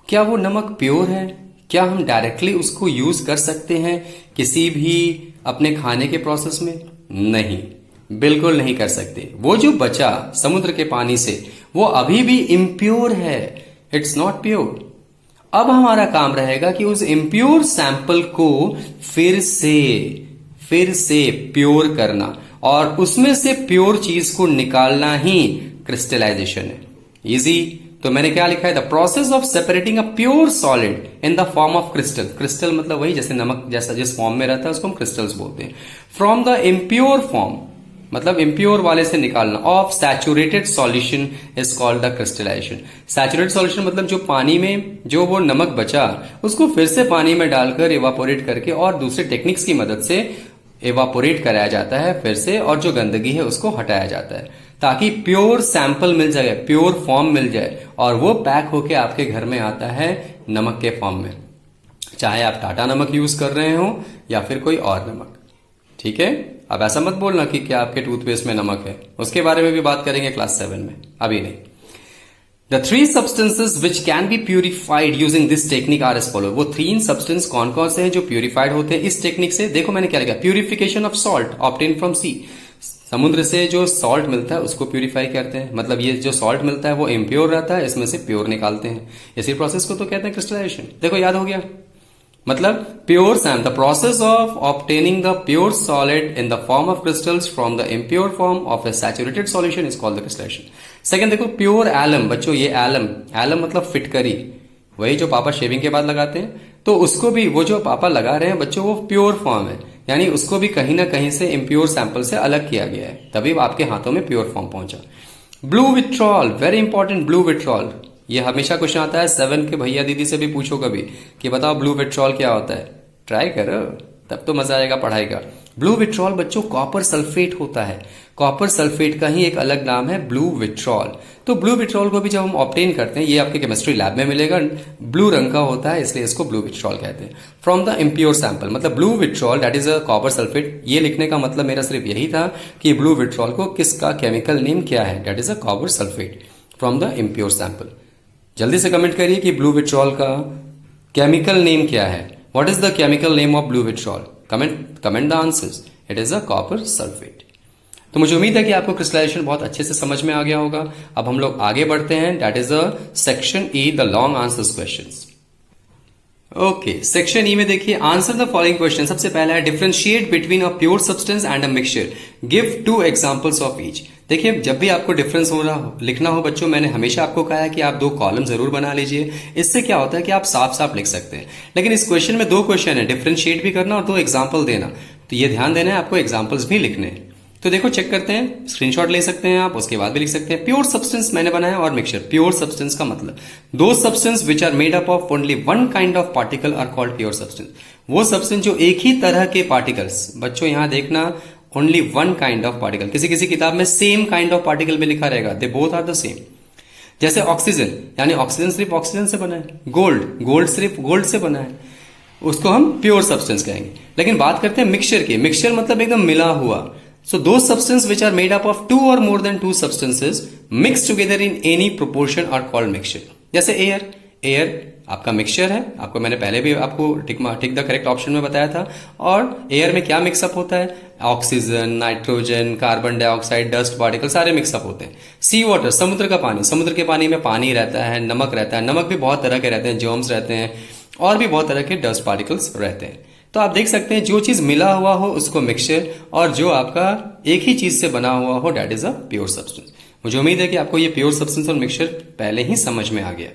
A: क्या वो नमक प्योर है? क्या हम डायरेक्टली उसको यूज कर सकते हैं किसी भी अपने खाने के प्रोसेस में? नहीं, बिल्कुल नहीं कर सकते। वो जो बचा समुद्र के पानी से, वो अभी भी इम्प्योर है, इट्स नॉट प्योर। अब हमारा काम रहेगा कि उस इम्प्योर सैंपल को फिर से प्योर करना और उसमें से प्योर चीज को निकालना ही क्रिस्टलाइजेशन है। इजी। तो मैंने क्या लिखा है, the process of separating a pure solid in the form of crystal. Crystal मतलब वही जैसे नमक जैसा जिस फॉर्म में रहता है उसको हम क्रिस्टल्स बोलते हैं। फ्रॉम द इम्प्योर फॉर्म मतलब इम्प्योर वाले से निकालना, of saturated solution is called the crystallisation. Saturated solution मतलब जो पानी में जो वो नमक बचा उसको फिर से पानी में डालकर इवापोरेट करके और दूसरे टेक्निक्स की मदद से इवापोरेट कराया जाता है फिर से, और जो गंदगी है उसको हटाया जाता है ताकि प्योर सैंपल मिल जाए, प्योर फॉर्म मिल जाए, और वो पैक होके आपके घर में आता है नमक के फॉर्म में, चाहे आप टाटा नमक यूज कर रहे हो या फिर कोई और नमक। ठीक है, अब ऐसा मत बोलना कि क्या आपके टूथपेस्ट में नमक है, उसके बारे में भी बात करेंगे क्लास 7 में, अभी नहीं। The 3 substances which can be purified using this technique are as follow. वो 3 सब्सटेंस कौन कौन से हैं जो प्यूरिफाइड होते हैं इस टेक्निक से? देखो मैंने क्या लिखा, purification of salt obtain from sea. समुद्र से जो सॉल्ट मिलता है उसको प्यूरिफाई करते हैं, मतलब ये जो सॉल्ट मिलता है वो इम्प्योर रहता है, इसमें से प्योर निकालते हैं। इसी प्रोसेस को तो कहते हैं क्रिस्टलाइजेशन। देखो याद हो गया, मतलब pure same, the process of obtaining the pure solid in the form of crystals from the impure form of a saturated solution is called the crystallisation. Second देखो, प्योर एलम। बच्चों ये एलम मतलब फिटकरी, वही जो पापा शेविंग के बाद लगाते हैं, तो उसको भी वो जो पापा लगा रहे हैं बच्चों वो प्योर फॉर्म है, यानी उसको भी कहीं ना कहीं से इम्प्योर सैंपल से अलग किया गया है, तभी आपके हाथों में प्योर फॉर्म पहुंचा। Blue vitriol, very important, blue vitriol. ये हमेशा क्वेश्चन आता है 7 के भैया दीदी से भी पूछो कभी कि बताओ ब्लू विट्रॉल क्या होता है, ट्राई करो तब तो मजा आएगा पढ़ाई का। ब्लू विट्रॉल बच्चों कॉपर सल्फेट होता है, कॉपर सल्फेट का ही एक अलग नाम है ब्लू विट्रॉल। तो ब्लू विट्रॉल को भी जब हम ऑब्टेन करते हैं, ये आपके केमिस्ट्री लैब में मिलेगा, ब्लू रंग का होता है, इसलिए इसको ब्लू विट्रॉल कहते हैं। फ्रॉम द इम्प्योर सैंपल, मतलब blue vitriol that is a copper sulphate. ये लिखने का मतलब मेरा सिर्फ यही था कि ब्लू विट्रॉल को किसका केमिकल नेम क्या है, that is a copper sulphate from the impure sample. जल्दी से कमेंट करिए कि ब्लू विट्रॉल का केमिकल नेम क्या है। What is the chemical name of blue vitriol? Comment the answers. It is a copper sulphate. तो मुझे उम्मीद है कि आपको क्रिस्टलाइजेशन बहुत अच्छे से समझ में आ गया होगा। अब हम लोग आगे बढ़ते हैं, that is the section E, the long answers questions. Okay, section E में देखिए, आंसर द फॉलोइंग क्वेश्चन। सबसे पहला है differentiate between a pure substance and a mixture, give 2 examples of each. देखिए, जब भी आपको डिफरेंस लिखना हो बच्चों, मैंने हमेशा आपको कहा है कि आप 2 कॉलम जरूर बना लीजिए। इससे क्या होता है कि आप साफ साफ लिख सकते हैं। लेकिन इस क्वेश्चन में 2 क्वेश्चन है, डिफरेंशिएट भी करना और 2 एग्जाम्पल देना। तो ये ध्यान देना है, आपको एग्जाम्पल्स भी लिखने हैं। तो देखो, चेक करते हैं, स्क्रीनशॉट ले सकते हैं आप, उसके बाद भी लिख सकते हैं। प्योर सब्सटेंस मैंने बनाया और मिक्सचर। प्योर सब्सटेंस का मतलब दो substance which are made up of only one kind of particle are called pure substance. वो सब्सटेंस जो एक ही तरह के पार्टिकल्स, बच्चों यहां देखना, only one kind of particle. किसी किसी किताब में सेम काइंड ऑफ पार्टिकल भी लिखा रहेगा, they both are the same. जैसे ऑक्सीजन, यानी ऑक्सीजन सिर्फ ऑक्सीजन से बना है। गोल्ड सिर्फ गोल्ड से बना है, उसको हम प्योर सब्सटेंस कहेंगे। लेकिन बात करते हैं मिक्सचर की। मिक्सचर मतलब एकदम मिला हुआ। So those substances which are made up of 2 or more than 2 substances mixed together in any proportion are called mixture. जैसे एयर आपका मिक्सचर है, आपको मैंने पहले भी आपको टिक द करेक्ट ऑप्शन में बताया था। और एयर में क्या मिक्सअप होता है? Oxygen, nitrogen, carbon dioxide, dust particle, सारे मिक्सअप होते हैं। सी वाटर, समुद्र का पानी। समुद्र के पानी में पानी रहता है, नमक रहता है। नमक भी बहुत तरह के रहते हैं, जर्म्स रहते हैं और भी बहुत तरह के डस्ट पार्टिकल्स रहते हैं। तो आप देख सकते हैं, जो चीज मिला हुआ हो उसको मिक्सचर, और जो आपका एक ही चीज से बना हुआ हो that is a pure substance. मुझे उम्मीद है कि आपको ये प्योर सब्सटेंस और मिक्सचर पहले ही समझ में आ गया।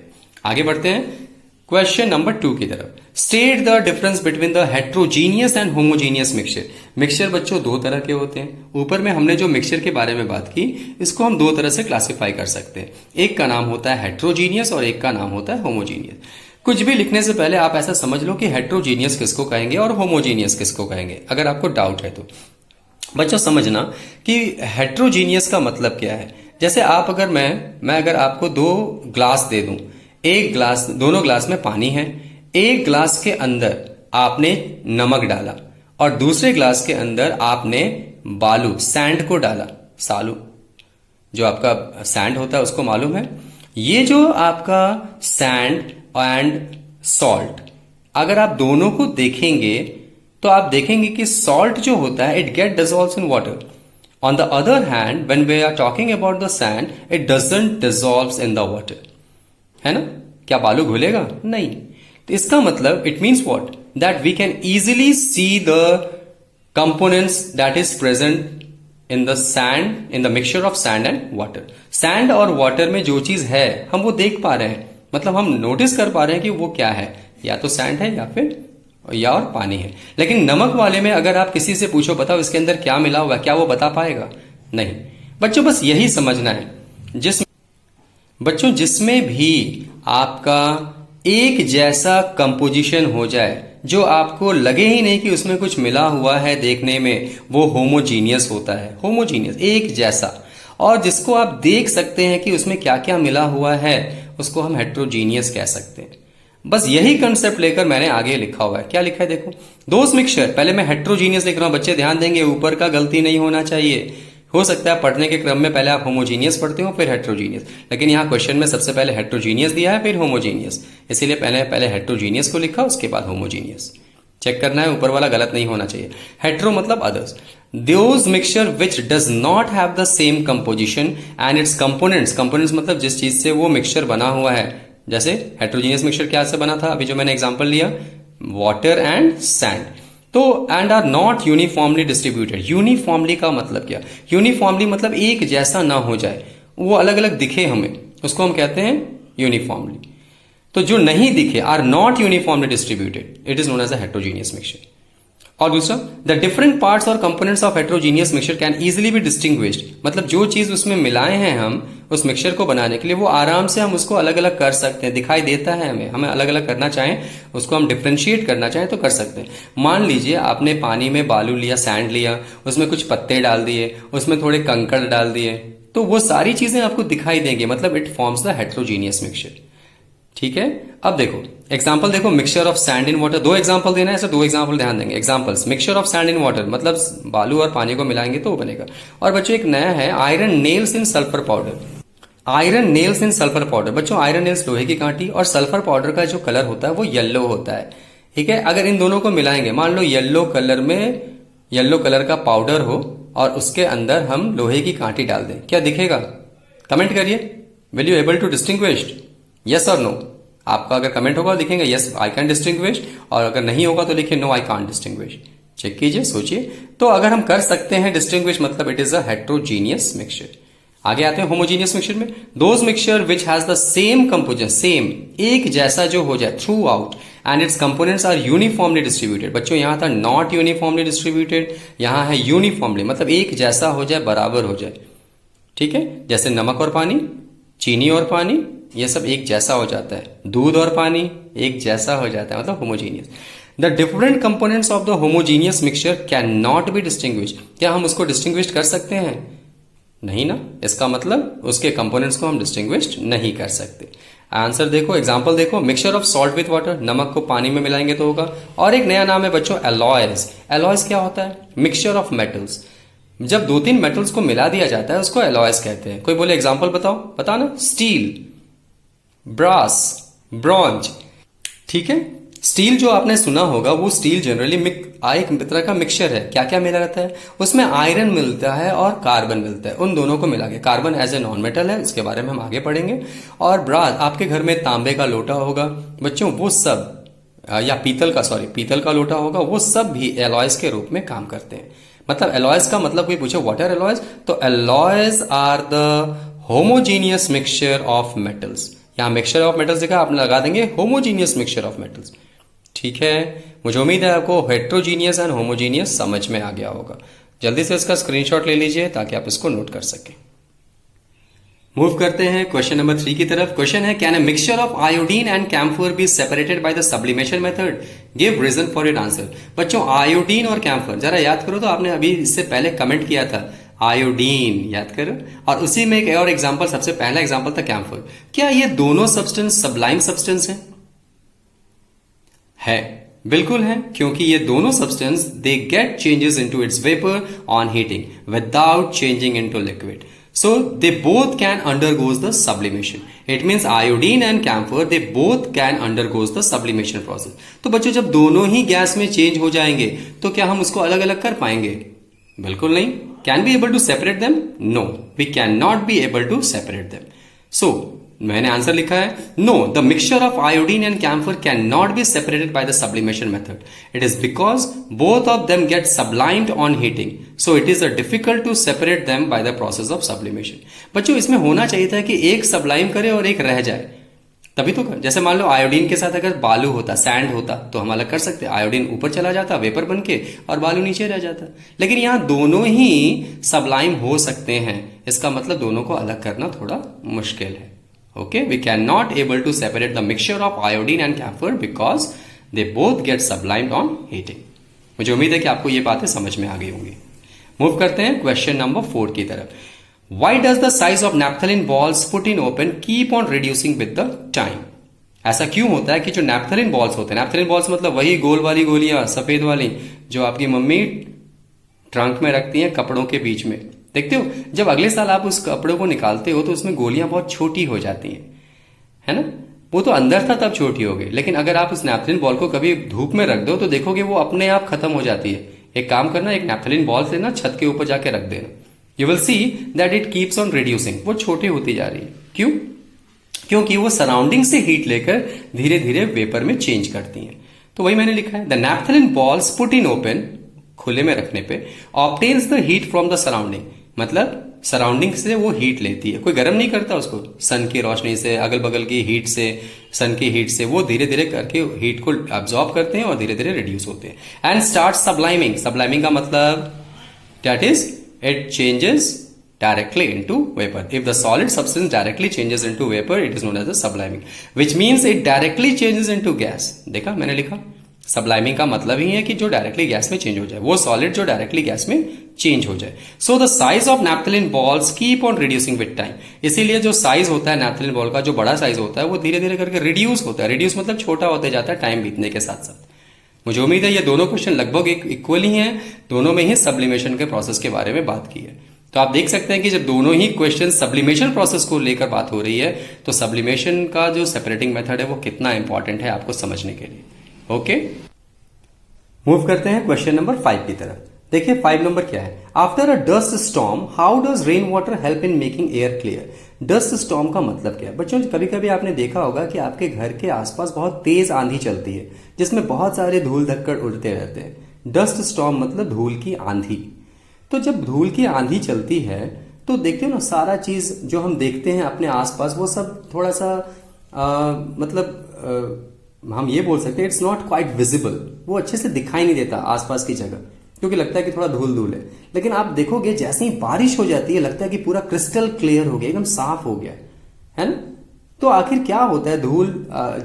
A: आगे बढ़ते हैं क्वेश्चन नंबर 2 की तरफ। State the difference between the heterogeneous and homogeneous mixture. Mixture बच्चों 2 तरह के होते हैं। ऊपर में हमने जो मिक्सचर के बारे में बात की, इसको हम 2 तरह से क्लासिफाई कर सकते हैं। एक का नाम होता है हेट्रोजीनियस और एक का नाम होता है होमोजीनियस। कुछ भी लिखने से पहले आप ऐसा समझ लो कि हेट्रोजीनियस किसको कहेंगे और होमोजीनियस किसको कहेंगे, अगर आपको डाउट है तो। बच्चों समझना कि हेट्रोजीनियस का मतलब क्या है। जैसे आप अगर मैं अगर आपको 2 ग्लास दे दूं, एक ग्लास, दोनों ग्लास में पानी है, एक ग्लास के अंदर आपने नमक डाला और दूसरे ग्लास के अंदर आपने बालू, सैंड को डाला। सालू जो आपका सैंड होता है उसको मालूम है। ये जो आपका सैंड एंड सॉल्ट, अगर आप दोनों को देखेंगे तो आप देखेंगे कि सॉल्ट जो होता है it get dissolves in water. On the other hand when we are talking about the sand it doesn't dissolves in the water, है ना। क्या बालू घुलेगा? नहीं। तो इसका मतलब it means what, that we can easily see the components that is present in the sand, in the mixture of sand and water. Sand और वाटर में जो चीज है हम वो देख पा रहे हैं, मतलब हम नोटिस कर पा रहे हैं कि वो क्या है, या तो सैंड है या और पानी है। लेकिन नमक वाले में अगर आप किसी से पूछो बताओ इसके अंदर क्या मिला हुआ, क्या वो बता पाएगा? नहीं। बच्चों बस यही समझना है, बच्चों जिसमें भी आपका एक जैसा कंपोजिशन हो जाए, जो आपको लगे ही नहीं कि उसमें कुछ मिला हुआ है देखने में, वो होमोजीनियस होता है। होमोजीनियस, एक जैसा। और जिसको आप देख सकते हैं कि उसमें क्या क्या मिला हुआ है, उसको हम हेट्रोजीनियस कह सकते हैं। बस यही कंसेप्ट लेकर मैंने आगे लिखा हुआ है। क्या लिखा है देखो, दोस मिक्सचर। पहले मैं हेट्रोजीनियस लिख रहा हूं, बच्चे ध्यान देंगे, ऊपर का गलती नहीं होना चाहिए। हो सकता है पढ़ने के क्रम में पहले आप होमोजीनियस पढ़ते हो फिर हेट्रोजीनियस, लेकिन यहाँ क्वेश्चन में सबसे पहले हेट्रोजीनियस दिया है फिर होमोजीनियस, इसीलिए पहले हेट्रोजीनियस को लिखा उसके बाद होमोजीनियस। चेक करना है, ऊपर वाला गलत नहीं होना चाहिए। हेट्रो मतलब others, those mixture which does not have the same composition and its components. Components मतलब जिस चीज से वो मिक्सचर बना हुआ है। जैसे हेट्रोजीनियस मिक्सचर क्या से बना था, अभी जो मैंने एग्जांपल लिया, वाटर एंड सैंड। तो and are not uniformly distributed. Uniformly का मतलब क्या? यूनिफॉर्मली मतलब एक जैसा ना हो जाए, वो अलग अलग दिखे हमें, उसको हम कहते हैं यूनिफॉर्मली। तो जो नहीं दिखे, are not uniformly distributed, it is known as a heterogeneous mixture. और दूसरा, द डिफरेंट पार्ट्स और components of heterogeneous mixture can easily be distinguished. मतलब जो चीज उसमें मिलाए हैं हम, उस मिक्सचर को बनाने के लिए, वो आराम से हम उसको अलग अलग कर सकते हैं, दिखाई देता है हमें अलग अलग करना चाहें, उसको हम डिफ्रेंशिएट करना चाहें तो कर सकते हैं। मान लीजिए आपने पानी में बालू लिया, सैंड लिया, उसमें कुछ पत्ते डाल दिए, उसमें थोड़े कंकड़ डाल दिए, तो वो सारी चीजें आपको दिखाई देंगी, मतलब it forms the heterogeneous mixture. ठीक है, अब देखो एग्जांपल देखो, mixture of sand in water, दो एग्जांपल देना है, ऐसे दो एग्जांपल ध्यान देंगे। Examples, mixture of sand in water मतलब बालू और पानी को मिलाएंगे तो वो बनेगा। और बच्चों एक नया है, आयरन नेल्स इन सल्फर पाउडर। आयरन नेल्स इन सल्फर पाउडर, बच्चों आयरन नेल्स लोहे की कांटी, और सल्फर पाउडर का जो कलर होता है वो येलो होता है। ठीक है, अगर इन दोनों को मिलाएंगे, मान लो येलो कलर में येलो कलर का पाउडर हो और उसके अंदर हम लोहे की कांटी डाल दें, क्या दिखेगा? कमेंट करिए, will you able to distinguish, yes और नो? आपका अगर कमेंट होगा लिखेंगे यस आई कैन डिस्टिंग्विश, और अगर नहीं होगा तो लिखिए no I can't distinguish. Check कीजिए, सोचिए। तो अगर हम कर सकते हैं डिस्टिंग्विश, मतलब it is a heterogeneous mixture. आगे आते हैं होमोजीनियस मिक्सचर में, those mixture which has the same composition, same एक जैसा जो हो जाए throughout, and its components are uniformly distributed. बच्चों यहां था नॉट यूनिफॉर्मली डिस्ट्रीब्यूटेड, यहां है यूनिफॉर्मली, मतलब एक जैसा हो जाए, बराबर हो जाए। ठीक है, जैसे नमक और पानी, चीनी और पानी, ये सब एक जैसा हो जाता है। दूध और पानी एक जैसा हो जाता है, मतलब homogeneous. The different components of the homogeneous mixture can not be distinguish, क्या हम उसको डिस्टिंग्विश कर सकते हैं? नहीं ना, इसका मतलब उसके कंपोनेंट्स को हम डिस्टिंग्विश नहीं कर सकते। आंसर देखो, एग्जांपल देखो, mixture of salt with water, नमक को पानी में मिलाएंगे तो होगा। और एक नया नाम है बच्चों एलॉयज। एलॉयज क्या होता है? मिक्सचर ऑफ मेटल्स, जब दो तीन मेटल्स को मिला दिया जाता है उसको एलॉयज कहते हैं। कोई बोले एग्जांपल बताओ, बताना। Steel, brass, bronze. ठीक है, स्टील जो आपने सुना होगा, वो स्टील जनरली एक तरह का मिक्सचर है। क्या क्या मिला रहता है उसमें? आयरन मिलता है और कार्बन मिलता है, उन दोनों को मिला के। Carbon as a non metal है, उसके बारे में हम आगे पढ़ेंगे। और ब्रास, आपके घर में तांबे का लोटा होगा बच्चों, वो सब, या पीतल का लोटा होगा, वो सब भी एलॉयज के रूप में काम करते हैं। मतलब एलॉयज का मतलब कोई पूछे व्हाट आर एलॉयज, तो alloys are the homogeneous mixture of metals. यहां मिक्सचर ऑफ मेटल्स देखा, आप लगा देंगे होमोजीनियस मिक्सचर ऑफ मेटल्स। ठीक है, मुझे उम्मीद है आपको हेट्रोजीनियस एंड होमोजीनियस समझ में आ गया होगा। जल्दी से इसका स्क्रीनशॉट ले लीजिए ताकि आप इसको नोट कर सकें। मूव करते हैं क्वेश्चन नंबर 3 की तरफ। क्वेश्चन है, can a mixture of iodine and camphor be separated by the sublimation method? Give reason for it answer. बच्चों आयोडीन और कैम्फर जरा याद करो, तो आपने अभी इससे पहले कमेंट किया था आयोडीन, याद करो, और उसी में एक और एग्जांपल, सबसे पहला एग्जांपल था कैम्फर। क्या ये दोनों सब्सटेंस सब्लाइम सब्सटेंस है? बिल्कुल है, क्योंकि ये दोनों substance they get changes into its vapour on heating without changing into liquid, so they both can undergoes the sublimation. It means iodine and camphor they both can undergoes the sublimation process. तो बच्चों जब दोनों ही gas में change हो जाएंगे तो क्या हम उसको अलग अलग कर पाएंगे? बिल्कुल नहीं। Can we able to separate them? No, we cannot be able to separate them. So मैंने आंसर लिखा है, no the mixture of iodine and camphor can not be separated by the sublimation method. It is because both of them get sublimed on heating, so it is difficult to separate them by the process of sublimation. बच्चों इसमें होना चाहिए था कि एक sublime करे और एक रह जाए, तभी तो कर. जैसे मान लो आयोडीन के साथ अगर बालू होता, सैंड होता, तो हम अलग कर सकते. आयोडीन ऊपर चला जाता वेपर बन के और बालू नीचे रह जाता. लेकिन यहां दोनों ही सब्लाइम हो सकते हैं, इसका मतलब दोनों को अलग करना थोड़ा मुश्किल है. Okay, we cannot able to separate the mixture of iodine and camphor because they both get sublimed on heating. मुझे उम्मीद है कि आपको ये बातें समझ में आ गई होंगी. मूव करते हैं क्वेश्चन नंबर 4 की तरफ. Why does the size of naphthalene balls put in open keep on reducing with the time? ऐसा क्यों होता है कि जो नैप्थलीन बॉल्स होते हैं, नैप्थलीन बॉल्स मतलब वही गोल वाली गोलियां, सफेद वाली, जो आपकी मम्मी ट्रंक में रखती हैं कपड़ों के बीच में, देखते हो. जब अगले साल आप उस कपड़ों को निकालते हो तो उसमें गोलियां बहुत छोटी हो जाती हैं, है ना. वो तो अंदर था तब छोटी हो गई, लेकिन अगर आप उस नैप्थलीन बॉल को कभी धूप में रख दो तो देखोगे वो अपने आप खत्म हो जाती है. एक काम करना, एक नैप्थलीन बॉल से ना छत के ऊपर जाके रख देना. You will see that it keeps on reducing. वो छोटी होती जा रही है. क्यों? क्योंकि वो सराउंडिंग से हीट लेकर धीरे धीरे वेपर में चेंज करती हैं. तो वही मैंने लिखा है, the naphthalene balls put in open, खुले में रखने पे, obtains the heat from the surrounding, मतलब सराउंडिंग से वो हीट लेती है. कोई गर्म नहीं करता उसको, सन की रोशनी से, अगल बगल की हीट से, सन की हीट से वो धीरे धीरे करके हीट को अब्सॉर्ब करते हैं और धीरे धीरे रिड्यूस होते हैं. And start सब्लाइमिंग. सब्लाइमिंग का मतलब that is it changes directly into vapor. If the solid substance directly changes into vapor, it is known as the subliming, which means it directly changes into gas. देखा मैंने लिखा, सबलाइमिंग का मतलब ही है कि जो डायरेक्टली गैस में चेंज हो जाए, वो सॉलिड जो डायरेक्टली गैस में चेंज हो जाए. So the size of naphthalene balls keep on reducing with time. इसीलिए जो साइज होता है नैप्थलीन बॉल का, जो बड़ा साइज होता है, वो धीरे धीरे करके रिड्यूस होता है. रिड्यूस मतलब छोटा होते जाता है टाइम बीतने के साथ साथ. मुझे उम्मीद है ये दोनों क्वेश्चन लगभग इक्वल ही हैं. दोनों में ही सब्लिमेशन के प्रोसेस के बारे में बात की है. तो आप देख सकते हैं कि जब दोनों ही क्वेश्चन सब्लिमेशन प्रोसेस को लेकर बात हो रही है, तो सब्लिमेशन का जो सेपरेटिंग मेथड है वो कितना इंपॉर्टेंट है आपको समझने के लिए. ओके, मूव करते हैं क्वेश्चन नंबर 5 की तरफ. देखिए 5 नंबर क्या है. After a dust storm how does rain water help in making air clear. Dust storm का मतलब क्या है बच्चों? कभी कभी आपने देखा होगा कि आपके घर के आसपास बहुत तेज आंधी चलती है जिसमें बहुत सारे धूल धक्कड़ उड़ते रहते हैं. डस्ट स्टॉर्म मतलब धूल की आंधी. तो जब धूल की आंधी चलती है तो देखते हो ना, सारा चीज जो हम देखते हैं अपने आसपास वो सब थोड़ा सा हम ये बोल सकते हैं इट्स नॉट क्वाइट विजिबल. वो अच्छे से दिखाई नहीं देता आसपास की जगह, क्योंकि लगता है कि थोड़ा धूल धूल है. लेकिन आप देखोगे जैसे ही बारिश हो जाती है लगता है कि पूरा क्रिस्टल क्लियर हो गया, एकदम साफ हो गया है ना. तो आखिर क्या होता है धूल,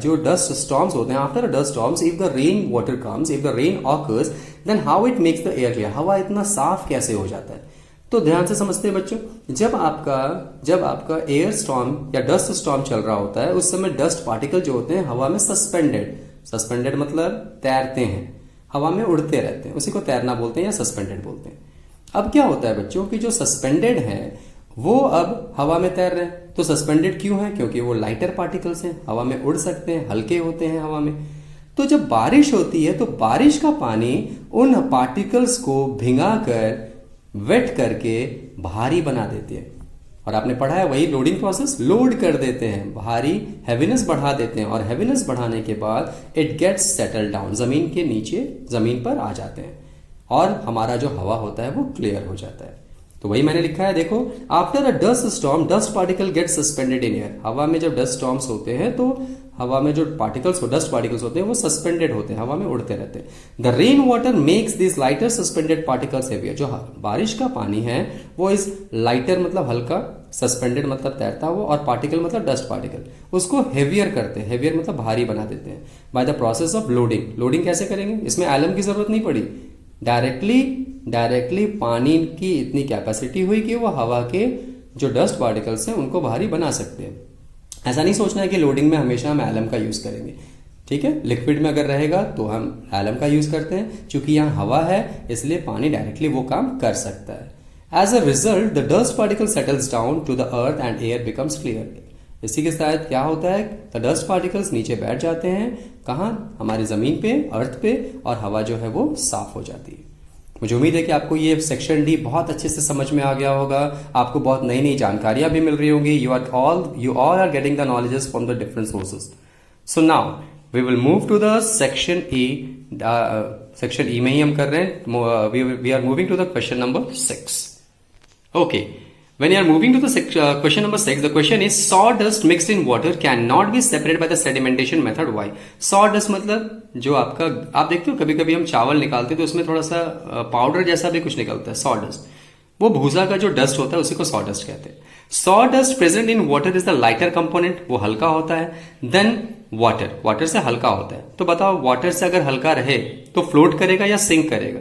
A: जो डस्ट स्टॉर्म्स होते हैं, after dust storms if the rain water comes, if the rain occurs, then how it makes the air clear. हवा इतना साफ कैसे हो जाता है? तो ध्यान से समझते हैं बच्चों. जब आपका एयर स्टॉर्म या डस्ट स्टॉर्म चल रहा होता है, उस समय डस्ट पार्टिकल जो होते हैं हवा में सस्पेंडेड मतलब तैरते हैं, हवा में उड़ते रहते हैं. उसी को तैरना बोलते हैं या सस्पेंडेड बोलते हैं. अब क्या होता है बच्चों कि जो सस्पेंडेड है वो अब हवा में तैर रहे हैं. तो सस्पेंडेड क्यों है? क्योंकि वो लाइटर पार्टिकल्स हैं, हवा में उड़ सकते हैं, हल्के होते हैं हवा में. तो जब बारिश होती है तो बारिश का पानी उन पार्टिकल्स को भिंगाकर वेट करके भारी बना देते हैं. और आपने पढ़ा है वही लोडिंग प्रोसेस, लोड कर देते हैं, भारी हैवीनेस बढ़ा देते हैं. और हैवीनेस बढ़ाने के बाद इट गेट्स सेटल डाउन, जमीन के नीचे, जमीन पर आ जाते हैं और हमारा जो हवा होता है वो क्लियर हो जाता है. तो वही मैंने लिखा है, देखो after a dust storm dust particle gate suspended in air. हवा में जब डस्ट स्टॉर्म्स होते हैं तो हवा में जो डस्ट पार्टिकल्स होते हैं वो सस्पेंडेड होते हैं, हवा में उड़ते रहते हैं. The rain water makes this lighter suspended particles heavier. जो बारिश का पानी है वो इस लाइटर मतलब हल्का, सस्पेंडेड मतलब तैरता हुआ, और पार्टिकल मतलब डस्ट पार्टिकल, उसको हेवियर करते हैं. हेवियर मतलब भारी बना देते हैं bye the process of loading. Loading कैसे करेंगे? इसमें एलम की जरूरत नहीं पड़ी. डायरेक्टली पानी की इतनी कैपेसिटी हुई कि वो हवा के जो डस्ट पार्टिकल्स हैं उनको भारी बना सकते हैं. ऐसा नहीं सोचना है कि लोडिंग में हमेशा हम एलम का यूज करेंगे. ठीक है, लिक्विड में अगर रहेगा तो हम एलम का यूज करते हैं. चूंकि यहाँ हवा है इसलिए पानी डायरेक्टली वो काम कर सकता है. As a result the dust particle settles down to the earth and air becomes clear. इसी के साथ क्या होता है, द डस्ट पार्टिकल्स नीचे बैठ जाते हैं. कहाँ? हमारी जमीन पे, अर्थ पे, और हवा जो है वो साफ हो जाती है. मुझे उम्मीद है कि आपको ये सेक्शन डी बहुत अच्छे से समझ में आ गया होगा. आपको बहुत नई नई जानकारियां भी मिल रही होंगी. You all are getting the knowledges from the different sources. So now we will move to the section E. Section E में ही हम कर रहे हैं. We are moving to the question number 6. Okay, when you are moving to the question number 6, the question is sawdust mixed in water cannot be separated by the sedimentation method. Why? sawdust मतलब जो आपका, आप देखते हो कभी कभी हम चावल निकालते हैं तो उसमें थोड़ा सा पाउडर जैसा भी कुछ निकलता है, sawdust. वो भूसा का जो डस्ट होता है उसी को sawdust कहते हैं. sawdust present in water is the lighter component, वो हल्का होता है. then water से हल्का होता है. तो बताओ वाटर से अगर हल्का रहे तो फ्लोट करेगा या सिंक करेगा?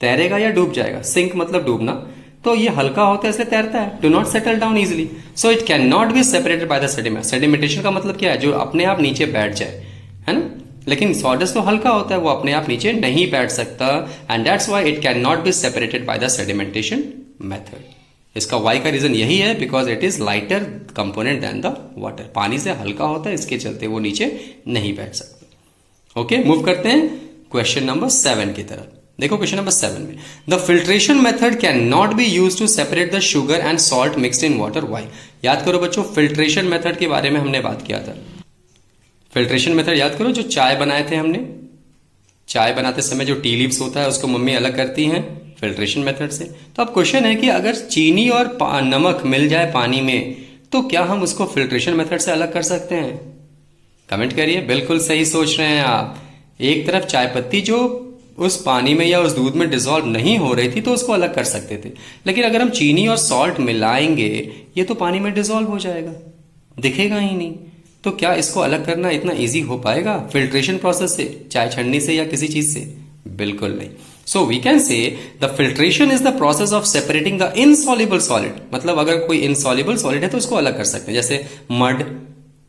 A: तैरेगा या डूब जाएगा? सिंक मतलब डूबना. तो ये हल्का होता है इसलिए तैरता है. Do not settle down easily, so it can not be separated by the sediment. Sedimentation का मतलब क्या है? जो अपने आप नीचे बैठ जाए, है ना. लेकिन सॉडस्ट तो हल्का होता है, वो अपने आप नीचे नहीं बैठ सकता. And that's why it can not be separated by the sedimentation method. इसका वाई का रीजन यही है, because it is lighter component than the water. पानी से हल्का होता है, इसके चलते वो नीचे नहीं बैठ सकता. ओके, मूव करते हैं क्वेश्चन नंबर 7 की तरफ. देखो क्वेश्चन नंबर 7 में, the filtration method can not be use to separate the sugar and salt mixed in water. Why? याद करो बच्चों, फिल्ट्रेशन मेथड के बारे में हमने बात किया था. फिल्ट्रेशन मेथड याद करो, जो चाय बनाए थे हमने. चाय बनाते समय जो टी लीव्स होता है उसको मम्मी अलग करती हैं फिल्ट्रेशन मेथड से. तो अब क्वेश्चन है कि अगर चीनी और नमक मिल जाए पानी में तो क्या हम उसको फिल्ट्रेशन मेथड से अलग कर सकते हैं? कमेंट करिए. बिल्कुल सही सोच रहे हैं आप. एक तरफ चाय पत्ती जो उस पानी में या उस दूध में डिसॉल्व नहीं हो रही थी तो उसको अलग कर सकते थे, लेकिन अगर हम चीनी और सॉल्ट मिलाएंगे ये तो पानी में डिसॉल्व हो जाएगा, दिखेगा ही नहीं। तो क्या इसको अलग करना इतना इजी हो पाएगा फिल्ट्रेशन प्रोसेस से, चाय छन्नी से या किसी चीज से? बिल्कुल नहीं। So we can say the filtration is the process of separating the insoluble solid. मतलब अगर कोई इनसॉल्युबल सॉलिड है तो उसको अलग कर सकते हैं, जैसे मड,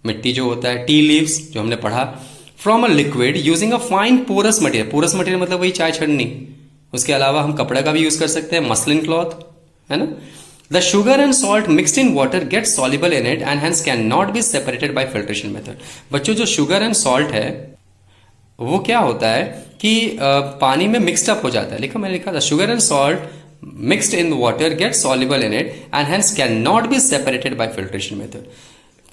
A: मिट्टी जो होता है, टी लीव्स जो हमने पढ़ा, from a liquid using a fine porous material. Porous material मतलब वही चाय छन्नी। उसके अलावा हम कपड़ा का भी यूज कर सकते हैं, मसलिन क्लॉथ, है ना। The sugar and salt mixed in water get soluble in it and hence can not be separated by filtration method. बच्चों जो शुगर एंड सॉल्ट है वो क्या होता है कि पानी में मिक्सड अप हो जाता है। मैंने लिखा था sugar and salt mixed in water get soluble in it and hence can not be separated by filtration method.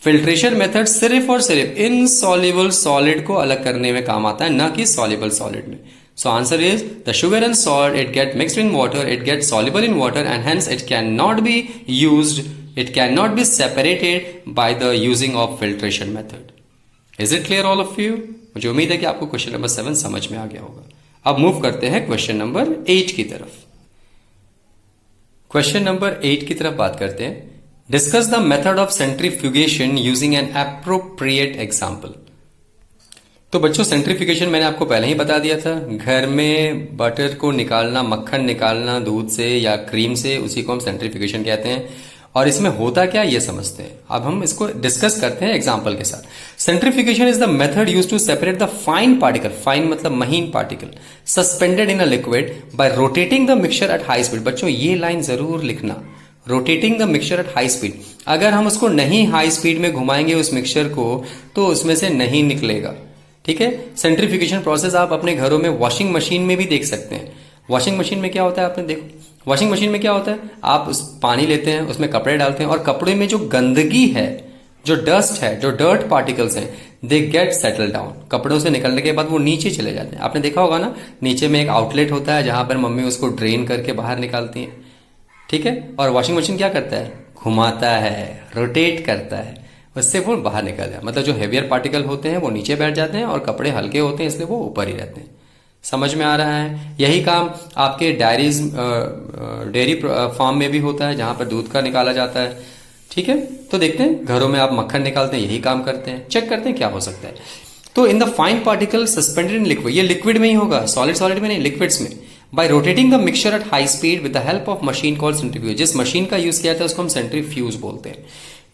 A: Filtration method सिर्फ और सिर्फ इनसॉल्युबल सॉलिड को अलग करने में काम आता है, ना कि सॉल्युबल सॉलिड में। So answer is the sugar and salt it get mixed in water, it gate soluble in water and hence it can not be used, it can not be separated by the using of filtration method. Is it clear all of you? मुझे उम्मीद है कि आपको question number 7 समझ में आ गया होगा। अब मूव करते हैं क्वेश्चन नंबर 8 की तरफ। क्वेश्चन नंबर 8 की तरफ बात करते हैं। Discuss the method of centrifugation using N appropriate example. तो बच्चों सेंट्रीफ्यूगेशन मैंने आपको पहले ही बता दिया था। घर में बटर को निकालना, मक्खन निकालना दूध से या क्रीम से, उसी को हम सेंट्रीफ्यूगेशन कहते हैं। और इसमें होता क्या ये समझते हैं। अब हम इसको डिस्कस करते हैं एग्जाम्पल के साथ। Centrifugation is the method use to separate the fine particle, fine मतलब महीन particle, suspended in a liquid by rotating the mixture at high speed. बच्चों ये लाइन जरूर लिखना, rotating the mixture at high speed. अगर हम उसको नहीं हाई स्पीड में घुमाएंगे उस मिक्सचर को तो उसमें से नहीं निकलेगा, ठीक है। सेंट्रीफ्यूगेशन प्रोसेस आप अपने घरों में वॉशिंग मशीन में भी देख सकते हैं। वॉशिंग मशीन में क्या होता है आपने देखो, वॉशिंग मशीन में क्या होता है, आप उस पानी लेते हैं, उसमें कपड़े डालते हैं और कपड़े में जो गंदगी है, जो डस्ट है, जो डर्ट पार्टिकल्स हैं, दे गेट सेटल डाउन। कपड़ों से निकलने के बाद वो नीचे चले जाते हैं। आपने देखा होगा ना, नीचे में एक आउटलेट होता है जहां पर मम्मी उसको ड्रेन करके बाहर निकालती हैं, ठीक है। और वॉशिंग मशीन क्या करता है, घुमाता है, रोटेट करता है, उससे वो बाहर निकल जाए। मतलब जो हेवियर पार्टिकल होते हैं वो नीचे बैठ जाते हैं और कपड़े हल्के होते हैं इसलिए वो ऊपर ही रहते हैं। समझ में आ रहा है? यही काम आपके डेयरी फार्म में भी होता है जहां पर दूध का निकाला जाता है, ठीक है। तो देखते हैं घरों में आप मक्खन निकालते हैं, यही काम करते हैं। चेक करते हैं क्या हो सकता है। तो in the fine particle suspended in liquid, ये लिक्विड में ही होगा, सॉलिड में नहीं, लिक्विड्स में। By rotating the mixture at high speed with the help of machine called centrifuge. जिस मशीन का यूज किया था उसको हम सेंट्रीफ्यूज बोलते हैं।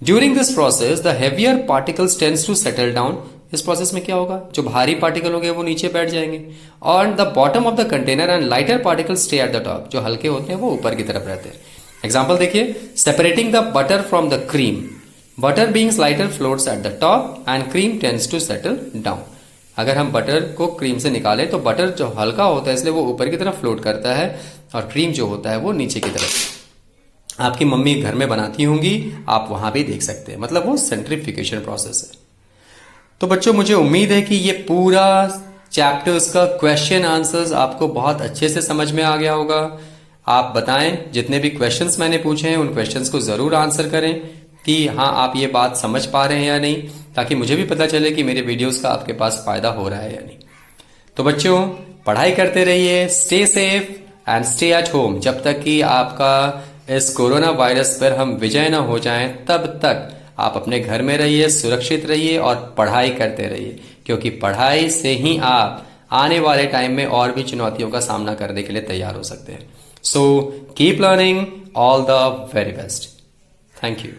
A: During this process the heavier particles tends to settle down. इस प्रोसेस में क्या होगा, जो भारी पार्टिकल हो गए वो नीचे बैठ जाएंगे और the bottom of the container and lighter particles stay at the top. जो हल्के होते हैं वो ऊपर की तरफ रहते हैं। एग्जाम्पल देखिए, separating the butter from the cream, butter being lighter floats at the top and cream tends to settle down. अगर हम बटर को क्रीम से निकालें तो बटर जो हल्का होता है इसलिए वो ऊपर की तरफ फ्लोट करता है और क्रीम जो होता है वो नीचे की तरफ। आपकी मम्मी घर में बनाती होंगी, आप वहां भी देख सकते हैं। मतलब वो सेंट्रीफ्यूगेशन प्रोसेस है। तो बच्चों मुझे उम्मीद है कि ये पूरा चैप्टर्स का क्वेश्चन आंसर्स आपको बहुत अच्छे से समझ में आ गया होगा। आप बताएं जितने भी क्वेश्चंस मैंने पूछे हैं उन क्वेश्चंस को जरूर आंसर करें कि हाँ आप ये बात समझ पा रहे हैं या नहीं, ताकि मुझे भी पता चले कि मेरे वीडियोस का आपके पास फायदा हो रहा है या नहीं। तो बच्चों पढ़ाई करते रहिए, stay safe and stay at home. जब तक कि आपका इस कोरोना वायरस पर हम विजय ना हो जाएं तब तक आप अपने घर में रहिए, सुरक्षित रहिए और पढ़ाई करते रहिए, क्योंकि पढ़ाई से ही आप आने वाले टाइम में और भी चुनौतियों का सामना करने के लिए तैयार हो सकते हैं। So keep learning, all the very best. Thank you.